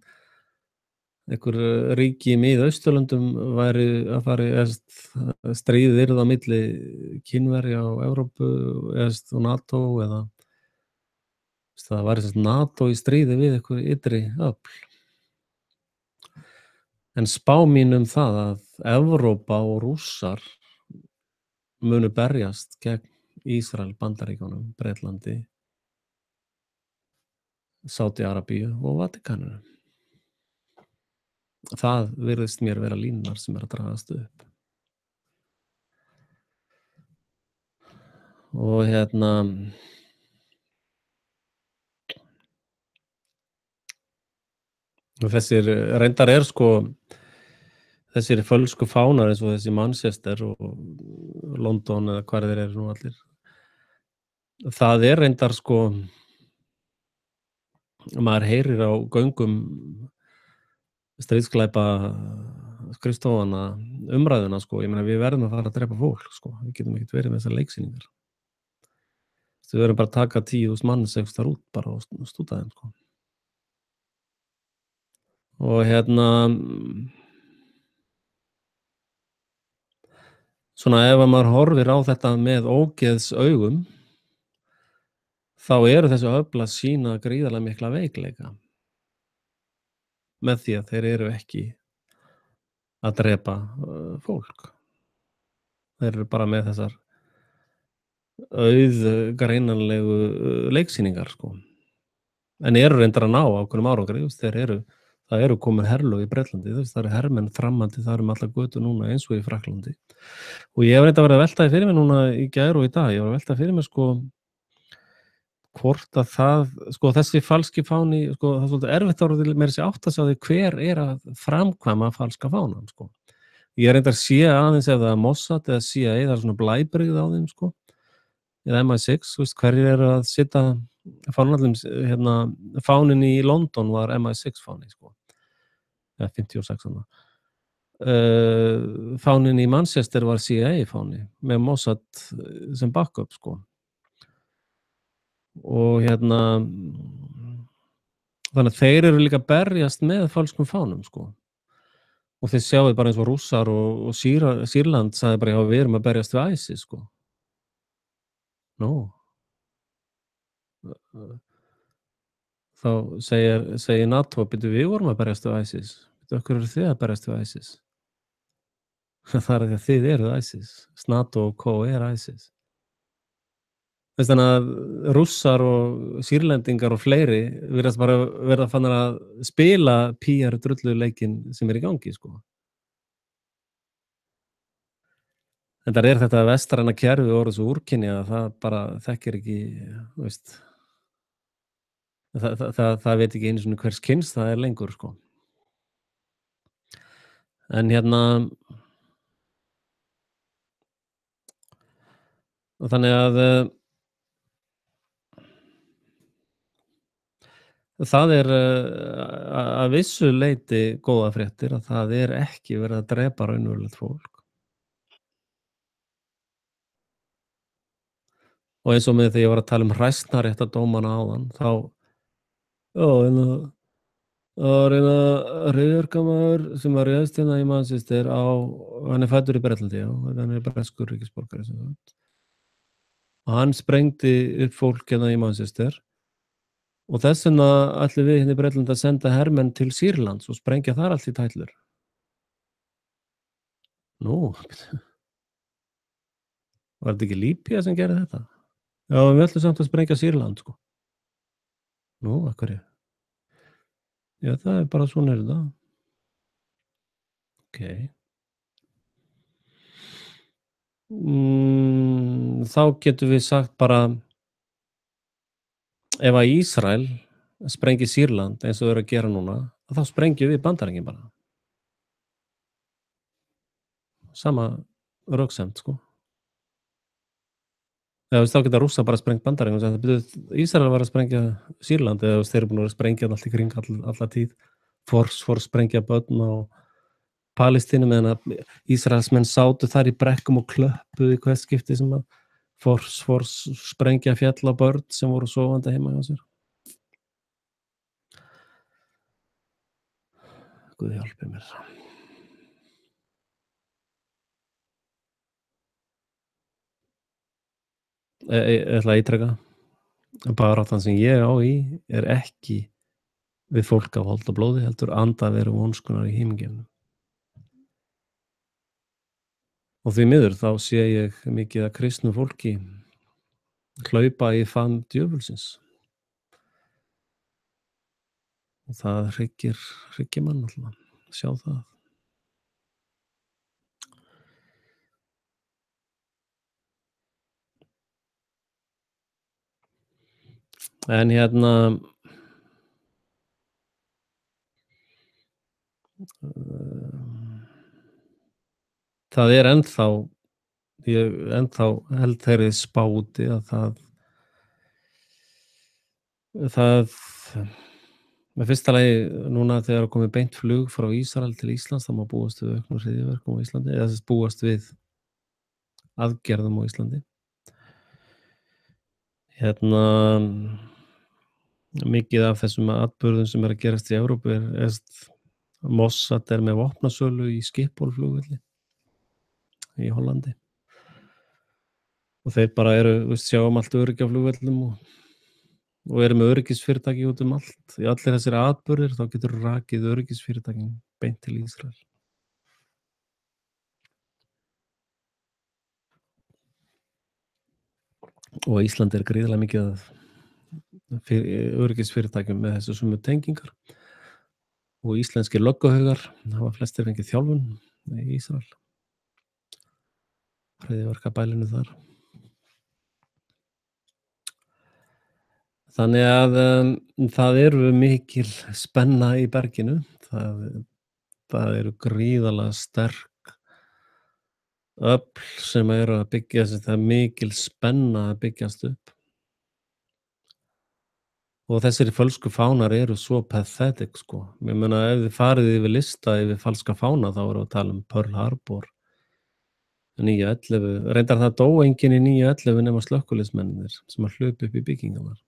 einhver ríki í Mið-Austurlöndum væri að fara stríðið yrði á milli Kínverja og Evrópu og NATO, eða það væri NATO í stríði við einhver ytri öfl. En spá mín það að Evrópa og Rússar munu berjast gegn Ísrael, Bandaríkjunum, Bretlandi, Sádi-Arabíu og Vatikaninu. Það virðist mér vera línar sem að dragast upp. Og þessir reyndar þessir fölsku fánar eins og þessi Manchester og London eða hvar þeir eru nú allir. Það reyndar maður heyrir á göngum stríðsglæpa skrifstofana umræðuna, ég meina við verðum að fara að drepa fólk, við getum ekkert verið með þessar leiksýningar. Við verðum bara að taka 10.000 manns einhvers þar út bara og stúta þeim, Og svona ef maður horfir á þetta með ógeðsaugum, þá eru þessi öfl að sýna gríðarlega mikla veikleika með því að þeir eru ekki að drepa fólk. Þeir eru bara með þessar auðgreinanlegu leiksýningar, en eru reyndar að ná ákveðnum árangri. Það eru komin herlög í Bretlandi, það eru hermenn framandi, það eru allar götur núna eins og í Frakklandi. Og ég hef reyndar verið að velta fyrir mér núna í gær og í dag, ég var að velta fyrir mér hvort að þessi falski fáni, það er svolítið erfitt að meira sér átt að sjá því hver að framkvæma falska fánan, Ég reyndar sé aðeins ef það Mossad eða CIA, það svona blæbrigði á þeim, eða MI6, hverjir að sitja fánin í London var MI6 fáni, eða 56 hana. Fánin í Manchester var CIA fáni með Mossad sem backup, Og þannig að þeir eru líka að berjast með falskum fánum, og þið sjáið bara eins og Rússar og Sýrland sagði bara: "Já, við erum að berjast við ISIS", sko. Nú, þá segir NATO: "Bíddu, við vorum að berjast við ISIS. Bíddu, af hverju eruð þið að berjast við ISIS?" Það er af því að þið eruð ISIS. NATO og co. er ISIS. Þannig að Rússar og Sýrlendingar og fleiri virðast bara vera farnir að spila PR drulluleikinn sem er í gangi, sko. Enda er þetta vestræna kerfi orðið svo úrkynjað að það bara þekkir ekki, þú veist, það veit ekki einu sinni hvers kyns það er lengur, sko. En þannig að það er að vissu leyti góðar fréttir að það er ekki verið að drepa raunverulegt fólk. Og eins og með þegar ég var að tala um hræsnaréttardómana áðan, þá já, það var hryðjuverkamaður sem var réðst í Manchester hann er fæddur í Bretlandi, já, hann er breskur ríkisborgari sem sagt. Og hann sprengdi upp fólk í Manchester og þess vegna ætlum við í Bretlandi að senda hermenn til Sýrlands og sprengja þar allt í tætlur. Nú, var þetta ekki Líbía sem gerði þetta? Já, við ætlum samt að sprengja Sýrland, sko. Nú, af hverju? Já, það er bara svona þetta. Ókei. Þá getum við sagt bara ef að Ísrael sprengir Sýrland eins og þau eru að gera núna, þá sprengjum við Bandaríkin bara. Sama röksemd, sko. Eða þá geta Rússar bara sprengt Bandaríkin og sagt: "Bíddu, Ísrael var að sprengja Sýrland", eða þeir eru búnir að sprengja allt í kring alla tíð. Sprengja börn á Palestínu meðan að Ísraelsmenn sátu þar í brekkum og klöppuðu í hvert skipti sem að sprengja féll á börn sem voru sofandi heima hjá sér. Guð hjálpi mér. Ég ætla að ítreka, baráttan sem ég á í er ekki við fólk af holdi og blóði, heldur andaveru vonskunnar í himingeimnum. Og því miður þá sé ég mikið af kristnu fólki hlaupa í faðm djöfulsins. Og það hryggir mann alltaf að sjá það. En það er ég held þeirri spáti að það með fyrsta lagi núna þegar er komið beint flug frá Ísrael til Íslands, þá má búast við auknum hryðjuverkum á Íslandi, eða þess búast við aðgerðum á Íslandi. Mikið af þessum atburðum sem er að gerast í Evrópu Mossad er með vopnasölu í Schiphol-flugvelli í Hollandi. Og þeir bara sjá allt öryggi á flugvellum og eru með öryggisfyrirtæki út allt. Í allir þessir atburðir þá getur rakið öryggisfyrirtækin beint til Ísrael. Og Ísland er gríðarlega mikið af öryggisfyrirtækjum með þessu sömu tengingar. Og íslenskir lögguhaugar hafa flestir fengið þjálfun í Ísrael. Hryðjuverkabælinu þar. Þannig að það eru mikil spenna í berginu. Það eru gríðarlega sterk öfl sem eru að byggja sig, það er mikil spenna að byggjast upp. Og þessir fölsku fánar eru svo pathetic, sko. Ég meina, ef þið farið yfir lista yfir falska fána, þá erum við að tala um Pearl Harbor, 9/11. Reyndar það dó enginn í 9/11 nema slökkviliðsmennirnir sem að hlupu upp í byggingarnar.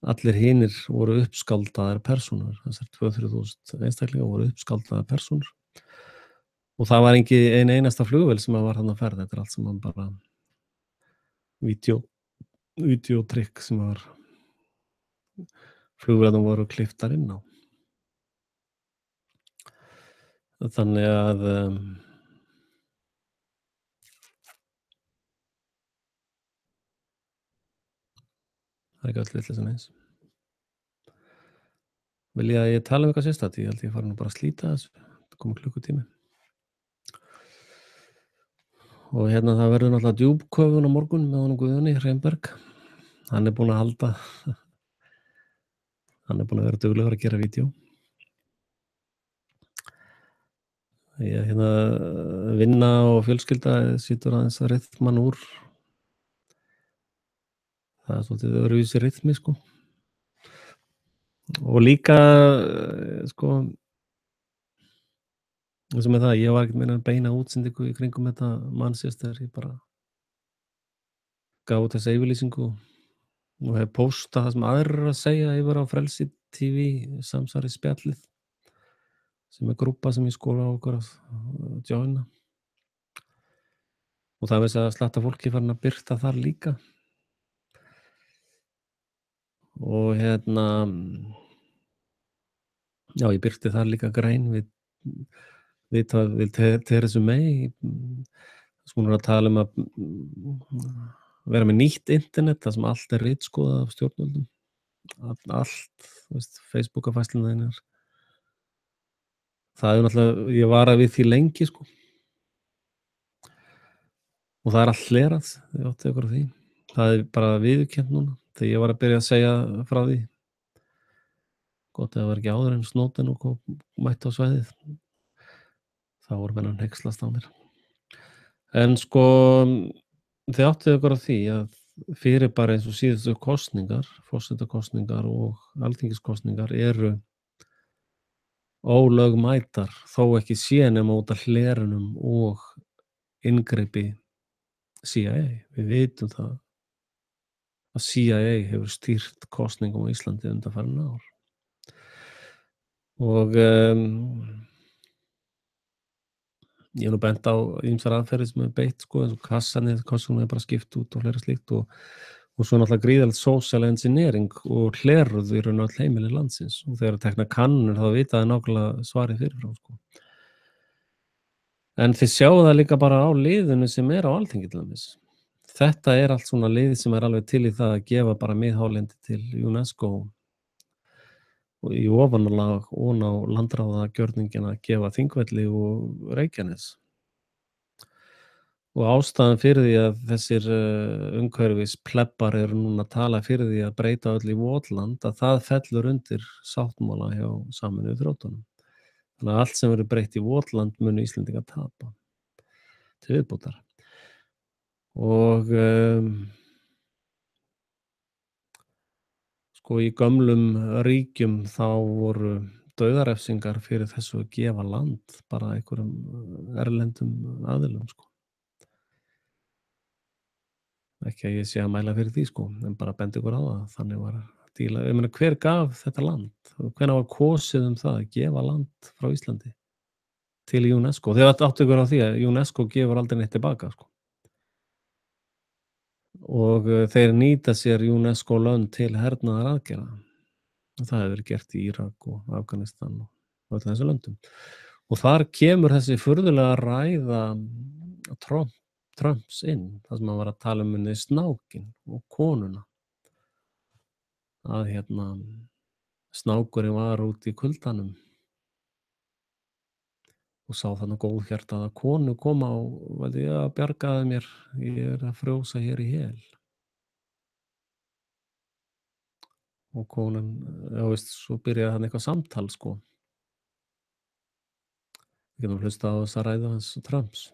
Allir hinir voru uppskáldaðar persónur. Þessar 2-3 þúsund einstaklingar voru uppskáldaðar persónur. og það var ein einasta flugvél sem var þarna á ferð, þetta er allt saman bara vídeó vídeótrikk sem flugvélarnar voru klipptar inn á. Þannig að, það er ekki öll vitleysan eins. Viljið að ég tali um eitthvað sérstakt? Ég held ég fari nú bara að slíta þessu, það er kominn klukkutími. Og hérna það verður náttúrulega djúpköfun á morgun með honum Guðjóni Hreimberg. Hann er búinn að vera duglegur að gera vídeó. Hérna, vinna og fjölskylda situr aðeins að ryþman úr. Það er svolítið öðruvísi ryþmi, sko. Og líka, sko, eins og með það, ég var ekkert með neina beina útsendingu í kringum þetta Manchester, ég bara gaf út þessa yfirlýsingu og hef póstað það sem aðrir eru að segja yfir á Frelsi TV, Samsari spjallið, sem er grúppa sem ég skora á okkur að joina. Og það er þess að slatta fólki farin að birta þar líka. Og hérna, já, ég birti þar líka grein við Theresa May, sem hún er að tala um að vera með nýtt internet, þar sem allt er ritskoðað af stjórnvöldum. Allt, þú veist, Facebook-færslurnar þínar. Það er náttúrulega, ég varaði við því lengi, sko. Og það er allt hlerað, ég átti ykkur á því. Það er bara viðurkennt núna, þegar ég var að byrja að segja frá því. Gott ef það var ekki áður en Snowden og mætti á svæðið. Þá voru menn að hneykslast á mér. En sko, þið áttið ykkur á því að fyrir bara eins og síðustu kosningar, forsetakosningar og alþingiskosningar eru ólögmætar, þó ekki sé nema út af hlerunum og inngripi CIA. Við vitum það að CIA hefur stýrt kosningum á Íslandi undanfarin ár. Og ég hef nú bent á ýmsar aðferðir sem er beitt, sko, eins og kassanið, kossunum er bara skipt út og fleira slíkt og svo náttúrulega gríðarlegt social engineering og hleruð í raun og öll heimili landsins. Og þegar tekna kannanir þá vita það nákvæmlega svarið fyrirfram, sko. En þið sjáu það líka bara á liðinu sem er á Alþingi til dæmis. Þetta er allt svona lið sem er alveg til í það að gefa bara miðhálendi til UNESCO og í ofanálag ofan á landráðagjörningin að gefa Þingvelli og Reykjanes. Og ástæðan fyrir því að þessir umhverfis plebbar eru núna að tala fyrir því að breyta öll í votland, að það fellur undir sáttmála hjá Sameinuðu þjóðunum. Þannig að allt sem verður breytt í votland munu Íslendingar tapa til viðbótar. Og sko í gömlum ríkjum þá voru dauðarefsingar fyrir þessu að gefa land bara einhverjum erlendum aðilum, sko. Ekki að ég sé að mæla fyrir því, sko, en bara bendi ykkur á það. Þannig var að díla. Ég meina, hver gaf þetta land? Hvenær var kosið það að gefa land frá Íslandi til UNESCO? Þið áttu ykkur á því að UNESCO gefur aldrei neitt tilbaka, sko. Og þeir nýta sér UNESCO lönd til hernaðaraðgerða. Það hefur verið gert í Írak og Afganistan og öllum þessum löndum. Og þar kemur þessi furðulega ræða Trumps inn, þar sem hann var að tala um snákinn og konuna. Að snákurinn var út í kuldanum og sá þarna góðhjartaða konu koma og veldi, já, bjargaðu mér, ég er að frjósa hér í hel. Og konan, já veist, svo byrjaði hann eitthvað samtal, sko. Við getum hlustað á þessa ræðu hans Trumps.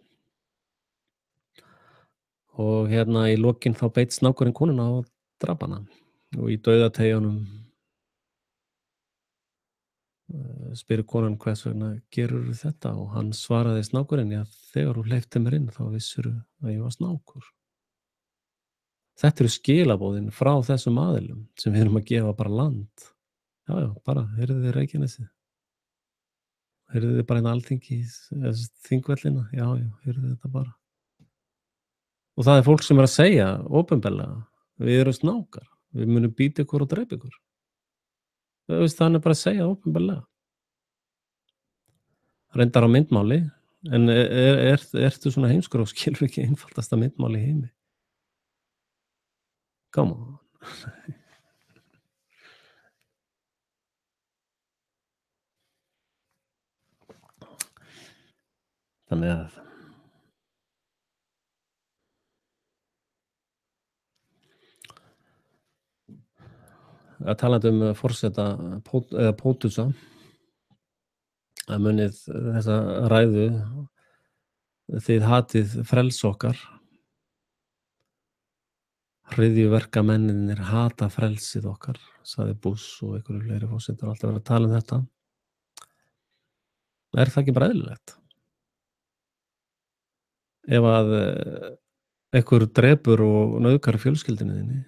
Og í lokin þá beit snákurinn konuna og drap hana. Og í dauðateyjunum spyr konan hvers vegna gerur þetta og hann svaraði snákurinn, já, þegar þú hleyptir mér inn þá vissirðu að ég var snákur. Þetta eru skilaboðin frá þessum aðilum sem við erum að gefa bara land. Já, bara, heyrðu þið Reykjanesið. Heyrðuð þið bara hérna Alþingis Þingvöllina? Já, já, heyrðuð þetta bara. Og það er fólk sem er að segja opinberlega: "Við erum snákar, við munum bíta ykkur og drepa ykkur." Þú veist, hann er bara að segja opinberlega. Reyndar á myndmáli, en ertu svona heimskur og skilur ekki einfaldasta myndmál í heimi? Come on. Þannig að talandi forseta Pótusa, að munið þessa ræðu: "Þið hatið frelsi okkar, hryðjuverkamennirnir hata frelsið okkar", sagði Bush og einhverjir fleiri forsetar alltaf verið að tala um þetta. Er það ekki bara eðlilegt? Ef að einhver drepur og nauðgar fjölskyldunni þinni,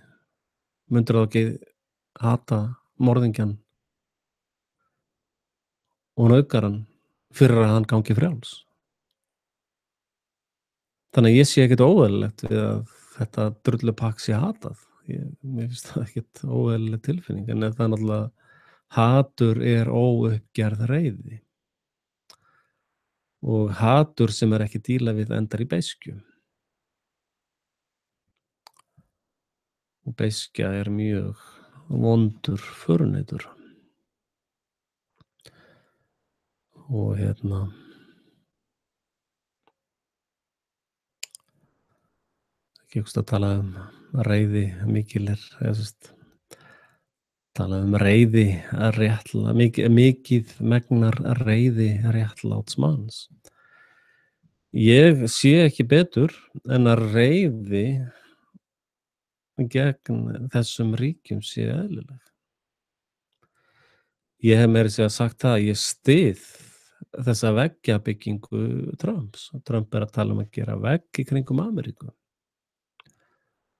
myndirðu þá ekki hata morðingjann og nauðgarann fyrir að hann gangi frjáls? Þannig að ég sé ekkert óeðlilegt við að þetta drullupakk sé hatað. Mér finnst það ekkert óeðlileg tilfinning, en það er náttúrulega, hatur er óuppgerð reiði og hatur sem er ekki dílað við endar í beiskju. Og beiskja er mjög vondur förunautur. Og ekki að tala um reiði mikil eða tala um reiði mikið megnar reiði réttláts manns. Ég sé ekki betur en að reiði gegn þessum ríkjum sé eðlileg. Ég hef meira að segja sagt það að ég styð þessa veggjabyggingu Trumps. Trump er að tala um að gera vegg í kringum Ameríku.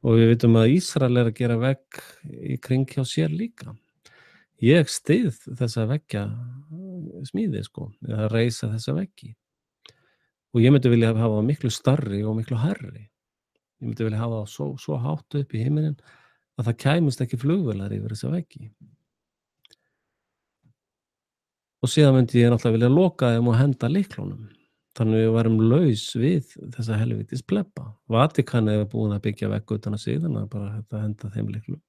Og við vitum að Ísrael er að gera vegg í kring hjá sér líka. Ég styð þessa veggjasmíði, eða reisa þessa veggi. Og ég myndi vilja hafa það miklu stærri og miklu hærri. Ég myndi vilja hafa það svo hátt upp í himininn að það kæmust ekki flugvélar yfir þessa veggi. Og síðan myndi ég náttúrulega vilja loka þeim og henda lyklunum. Þannig við værum laus við þessa helvítis plebba. Vatíkan er búin að byggja vegg utan að sig, þannig að bara hægt að henda þeim lyklum.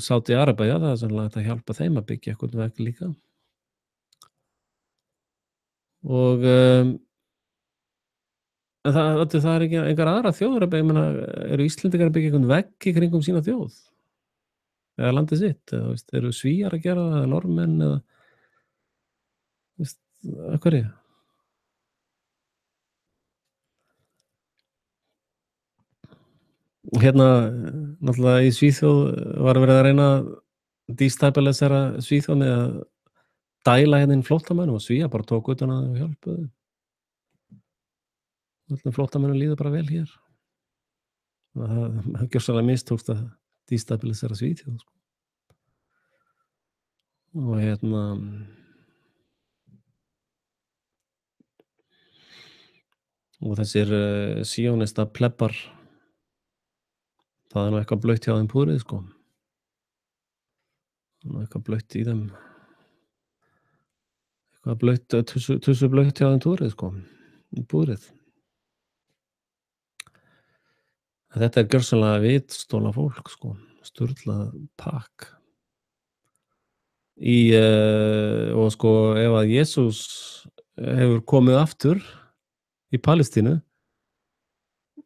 Sádi Arabía, það er sennilega hægt að hjálpa þeim að byggja einhvern vegg líka. Og en það er ekki engar aðra þjóðir að byggja, ég meina, eru Íslendingar að byggja einhvern vegg í kringum sína þjóð? Eða landið sitt? Eða, eru Svíar að gera það, eða Norðmenn, eða af hverju? Náttúrulega í Svíþjóð var verið að reyna að destabilisera Svíþjóð með að dæla inn flóttamönnum, og Svíar bara tók utan að það og hjálpuðu. Öllum flóttamönnum líður bara vel hér. Það gjörsamlega mistókst að destabilisera Svíþjóð, Og og þessir síónista plebbar, það er nú eitthvað blautt hjá þeim púrið, Það er nú eitthvað blautt í þeim. Eitthvað blautt, tussu blautt hjá þeim túrið, í púrið. Þetta er gjörsamlega vitstóla fólk, sturlað pakk. Og ef að Jesús hefur komið aftur í Palestínu,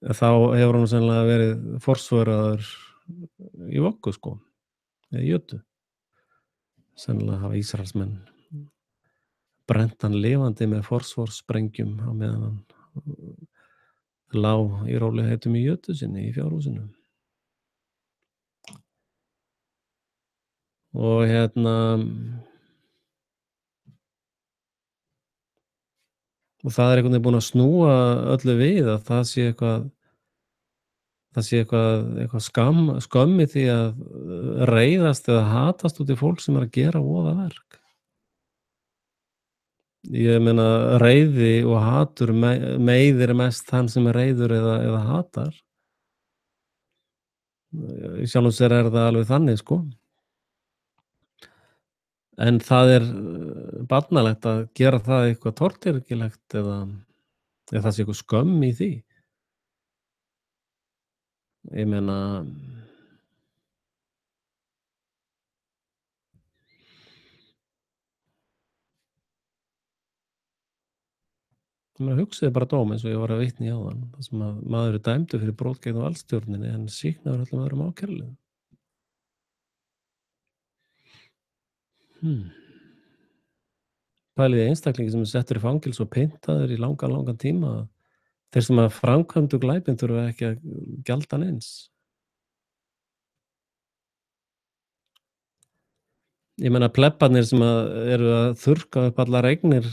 þá hefur hann sennilega verið forsvaraður í voggu, eða í jötu. Sennilega hafa Ísraelsmenn brennt hann lifandi með fosfórsprengjum á meðan hann lá í rólegheitum í jötu sinni í fjárhúsinu. Og og það er einhvern veginn búin að snúa öllu við, að það sé eitthvað skömm í því að reiðast eða hatast út í fólk sem er að gera voðaverk. Ég meina reiði og hatur meiðir mest þann sem er reiður eða hatar. Í sjálfu sér er það alveg þannig, sko. En það er barnalegt að gera það eitthvað tortryggilegt eða það sé eitthvað skömm í því. Ég meina hugsaðu bara dóm eins og ég var að vitna í áðan, þar sem að maður er dæmdur fyrir brot gegn valdstjórninni en sýknaður öllum öðrum ákæruvaldinu. Hmm. Pælið í einstaklingi sem er settur í fangelsi og pyntaður í langan, langan tíma. Þeir sem að framkvæmdu glæpinn þurfa ekki að gjalda hann eins. Ég meina plebbarnir sem eru að þurrka upp allar eignir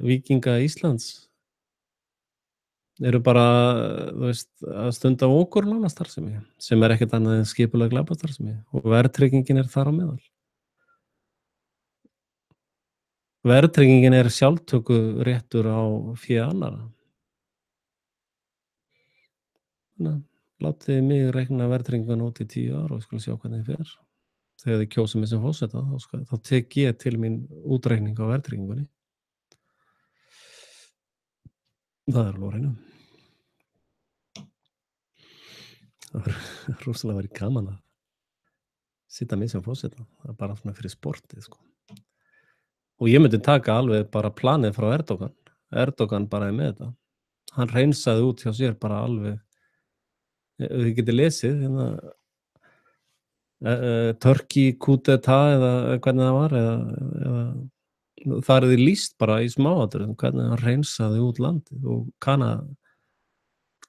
víkinga Íslands eru bara, þú veist, að stunda okurlánastarfsemi sem er ekkert annað en skipuleg glæpastarfsemi og verðtryggingin er þar á meðal. Verðtryggingin er sjálftökuréttur á fé annarra. Látið mig reikna verðtrygginguna út í 10 ár og við skulum sjá hvernig það fer. Þegar þið kjósið mig sem forseta þá tek ég til mín útreikning á verðtryggingunni. Það er alveg á hreinu. Það er rosalega verið gaman að sitja mig sem forseta. Það er bara svona fyrir sportið, sko. Og ég myndi taka alveg bara planið frá Erdogan. Erdogan bara er með þetta. Hann hreinsaði út hjá sér bara alveg. Þið getið lesið hérna Turkey coup d'etat eða hvernig það var eða þar er því lýst bara í smáatriðum hvernig hann hreinsaði út landið og kannaði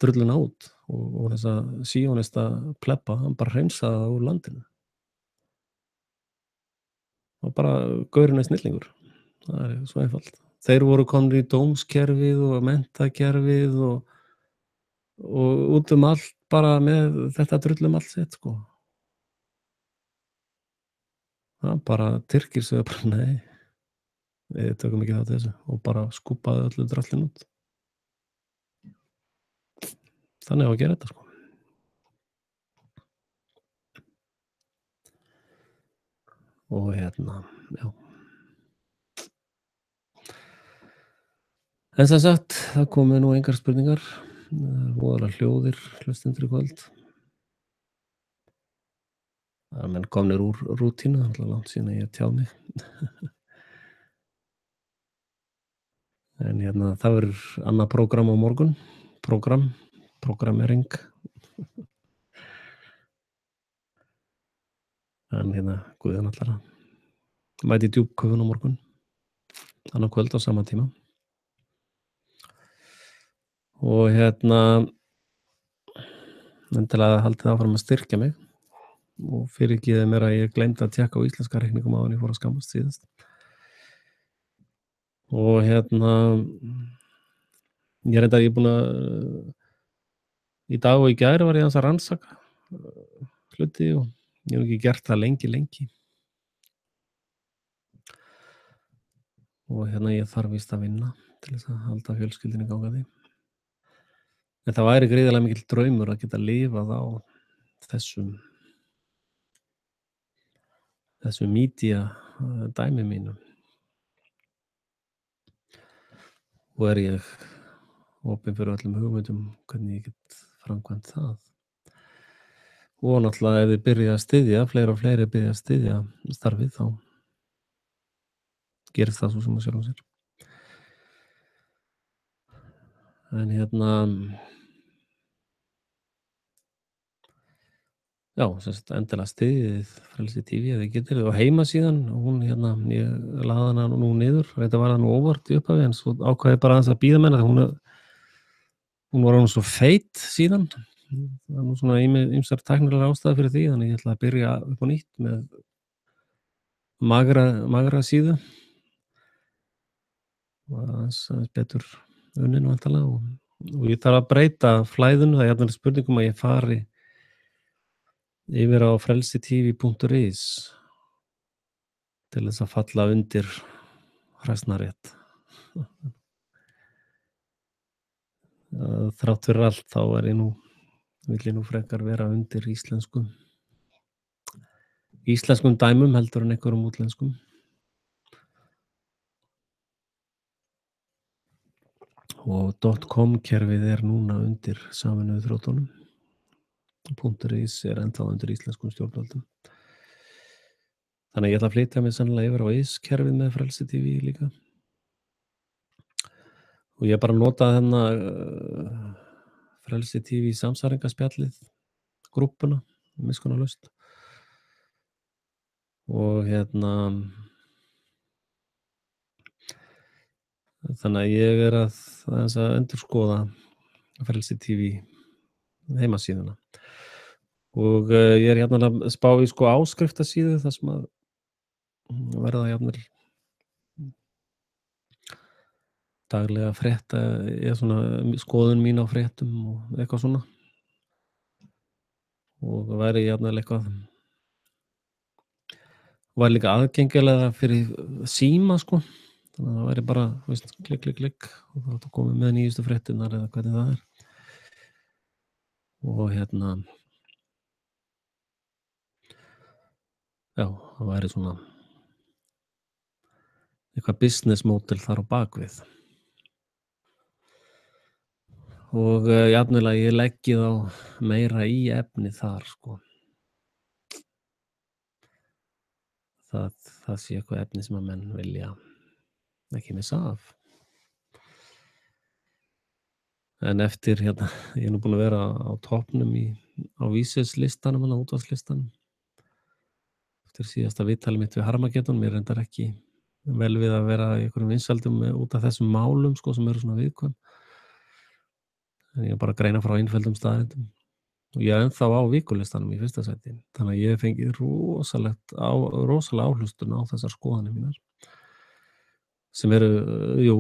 drulluna út og þessa síónista plebba, hann bara hreinsaði það úr landinu. Og bara gaurinn er snillingur. Það er svo einfalt. Þeir voru komnir í dómskerfið og menntakerfið og út allt bara með þetta drull allt sitt, sko. Það bara Tyrkir sögðu bara nei, við tökum ekki þátt í þessu og bara skúpaði öllu drasslinu út. Þannig á að gera þetta, sko. Og hérna, já. En sem sagt, það komu nú engar spurningar. Voðalega hljóðir hlustendur í kvöld. Það er menn komnir úr rútínu, það er alltaf langt síðan að ég tjáð mig. En hérna, það verður annað prógram á morgun. Prógrammering. En hérna, Guðjón allar að mæti djúpköfun á morgun. Annað kvöld á sama tíma. Og hérna, endilega haldið áfram að styrkja mig og fyrirgefið mér að ég gleymdi að tékka á íslenska reikningum áðan ég fór að skammast síðast. Og hérna, ég er búinn að í dag og í gær var ég aðeins að rannsaka hluti og ég hef ekki gert það lengi. Og hérna, ég þarf víst að vinna til þess að halda fjölskyldunni gangandi. En það væri gríðarlega mikill draumur að geta lifað á þessu media dæmi mínu. Og er ég opinn fyrir öllum hugmyndum hvernig ég get framkvæmt það. Og náttúrulega ef þið byrja að styðja, fleiri og fleiri byrja að styðja starfið þá gerist það svo sem að sjálfum sér. En hérna, já, endilega styðið Frelsi TV ef þið getið og heimasíðan, hún hérna, ég laði hana nú niður, þetta var það nú óvart í upphafi en svo ákvað ég bara aðeins að bíða með hana, hún var svo feit síðan, það nú svona ýmsar tæknilegar ástæður fyrir því, þannig ég ætla að byrja upp á nýtt með magra síðu og aðeins betur unnin væntanlega og ég þarf að breyta flæðinu, það er jafnvel spurningum að ég fari yfir á frelsitv.is til þess að falla undir hræsnarétt. Þrátt fyrir allt þá vil ég nú frekar vera undir íslenskum dæmum heldur en einhverjum útlenskum. Og .com kerfið er núna undir Sameinuðu þjóðunum. .is er ennþá undir íslenskum stjórnvöldum. Þannig að ég ætla að flytja mig sannlega yfir á IS-kerfið með Frelsi TV líka. Og ég bara notaði Frelsi TV samsæringaspjallið, grúppuna, miskunnarlaust. Og þannig að ég er að endurskoða Frelsi TV heimasíðuna. Og ég er að spá í áskriftasíðu þar sem að verða jafnvel daglega frétta, svona skoðun mín á fréttum og eitthvað svona. Og það væri jafnvel eitthvað var líka aðgengilega fyrir síma þannig að það væri bara, klikk og þá ertu komið með nýjustu fréttirnar eða hvernig það er. Og já, það væri svona eitthvað business model þar á bakvið. Og jafnvel að ég leggi þá meira í efni þar það sé eitthvað efni sem að menn vilja ekki missa af. En eftir ég er nú búinn að vera á toppnum á vísislistanum, útvarpslistanum. Eftir síðasta viðtalið mitt við Harmageddon, mér reyndar ekki vel við að vera í einhverjum vinsældum út af þessum málum sem eru svona viðkvæm. En ég er bara að greina frá einföldum staðreyndum. Og ég er ennþá á vikulistanum í fyrsta sæti. Þannig að ég hef fengið rosalega áhlustun á þessar skoðanir mínar. Sem eru,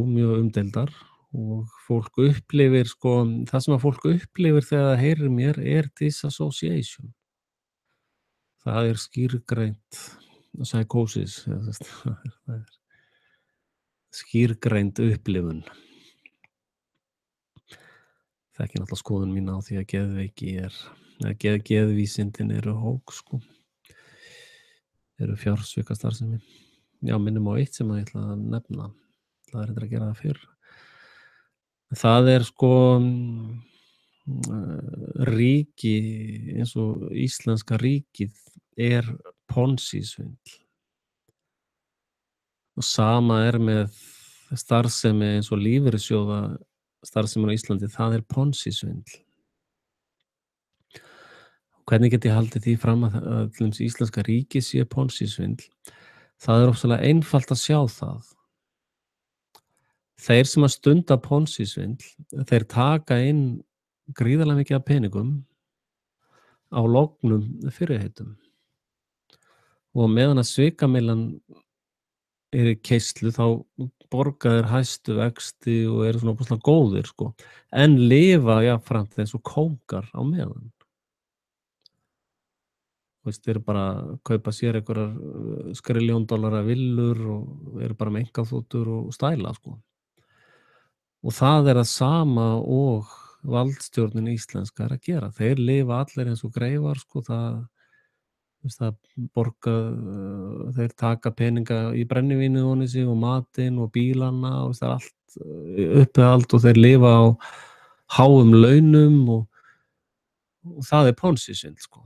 mjög umdeildar. Og fólk upplifir, það sem að fólk upplifir þegar það heyrir mér er disassociation. Það er skýrgreind psychosis. Það er skýrgreind upplifun. Það er ekki náttúrulega skoðun mín á því að geðveiki geðvísindin eru hók, eru fjársvikastarfsemi. Já, minnum á eitt sem að ég ætla að nefna. Það er að gera það fyrr. Það er ríki eins og íslenska ríkið er Ponzi-svindl. Og sama er með starfsemi eins og lífeyrissjóða starfsemi á Íslandi, það er Ponzi-svindl. Hvernig get ég haldið því fram að íslenska ríkið sé Ponzi-svindl? Það er ofsalega einfalt að sjá það. Þeir sem að stunda Ponzi-svindl, þeir taka inn gríðarlega mikið af peningum á lognum fyrirheitum. Og meðan að svikamyllan er í keislu þá borga þeir hæstu vexti og eru svona opaslega góðir en lifa jafnframt eins og kóngar á meðan. Þeir eru bara að kaupa sér einhverjar skrilljón dollara villur og eru bara með einkaþotur og stæla Og það er það sama og valdstjórnin íslenska er að gera. Þeir lifa allir eins og greifar það borga, þeir taka peninga í brennivínu ofan í sig og matinn og bílana og það er allt uppihald og þeir lifa á háum launum og það er Ponzi-svindl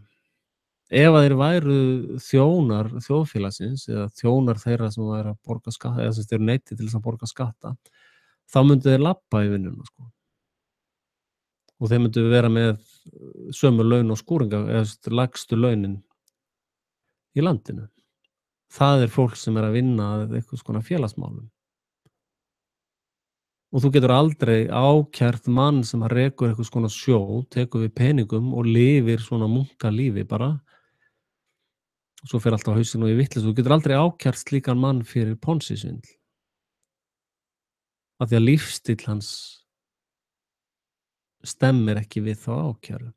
Ef að þeir væru þjónar þjóðfélagsins eða þjónar þeirra sem væru að borga skatta eða sem þeir neyti til þess að borga skatta, þá myndu þeir labba í vinnuna og þeir myndu vera með sömu laun og skúringa eða lægstu launin í landinu. Það er fólk sem er að vinna að einhvers konar félagsmálum. Og þú getur aldrei ákært mann sem að rekur einhvers konar sjó, tekur við peningum og lifir svona munkalífi bara. Og svo fer allt á hausinn og í vitleysu. Þú getur aldrei ákært slíkan mann fyrir Ponzi-svindl. Af því að lífstíll hans stemmir ekki við þá ákæru.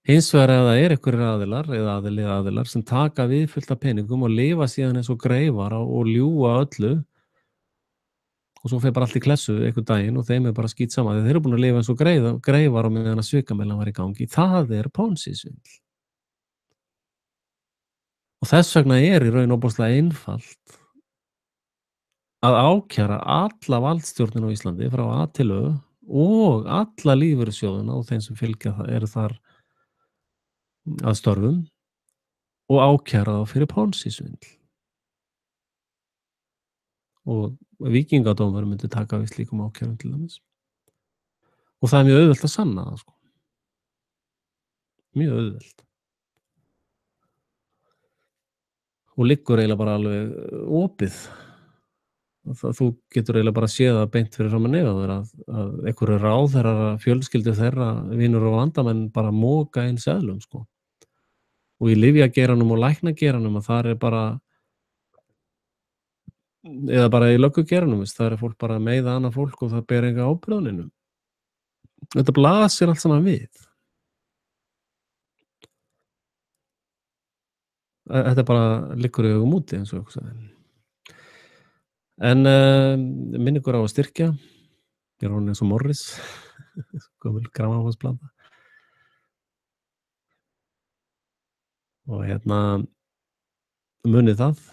Hins vegar ef það er einhverjir aðilar sem taka við fullt af peningum og lifa síðan eins og greifar og ljúga öllu og svo fer bara allt í klessu einhvern daginn og þeim er bara skítsama því þeir eru búin að lifa eins og greifar á meðan að svikamyllan var í gangi. Það er Ponzi-svindl. Og þess vegna er í raun ofboðslega einfalt að ákæra alla valdstjórnina á Íslandi frá A til Ö og alla lífeyrissjóðina og þeim sem fylgja eru þar að störfum og ákæra þá fyrir Ponzi-svindl. Og víkingadómur myndi taka við slíkum ákærum til dæmis. Og það er mjög auðvelt að sanna það, sko. Mjög auðvelt. Og liggur eiginlega bara alveg opið. Þú getur eiginlega bara séð það beint fyrir framan nefið á þér að einhverjir ráðherrar, fjölskyldur þeirra, vinur og vandamenn bara moka inn seðlum, sko. Og í lyfjageiranum og læknageiranum að þar er bara eða bara í löggugeiranum, þar er fólk bara að meiða annað fólk og það ber enga ábyrgð á neinum. Þetta blasir allt saman við. Þetta bara liggur í augum úti eins og einhver sagði. En minningur á að styrkja. Ég er orðinn eins og Morris, gömul grammófónsplata. Og munið það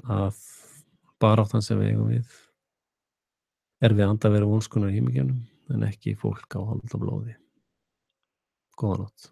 að baráttan sem við eigum við er við andaveru vonskunnar í hímingjanum en ekki fólk á holdi og blóði. Góða nótt.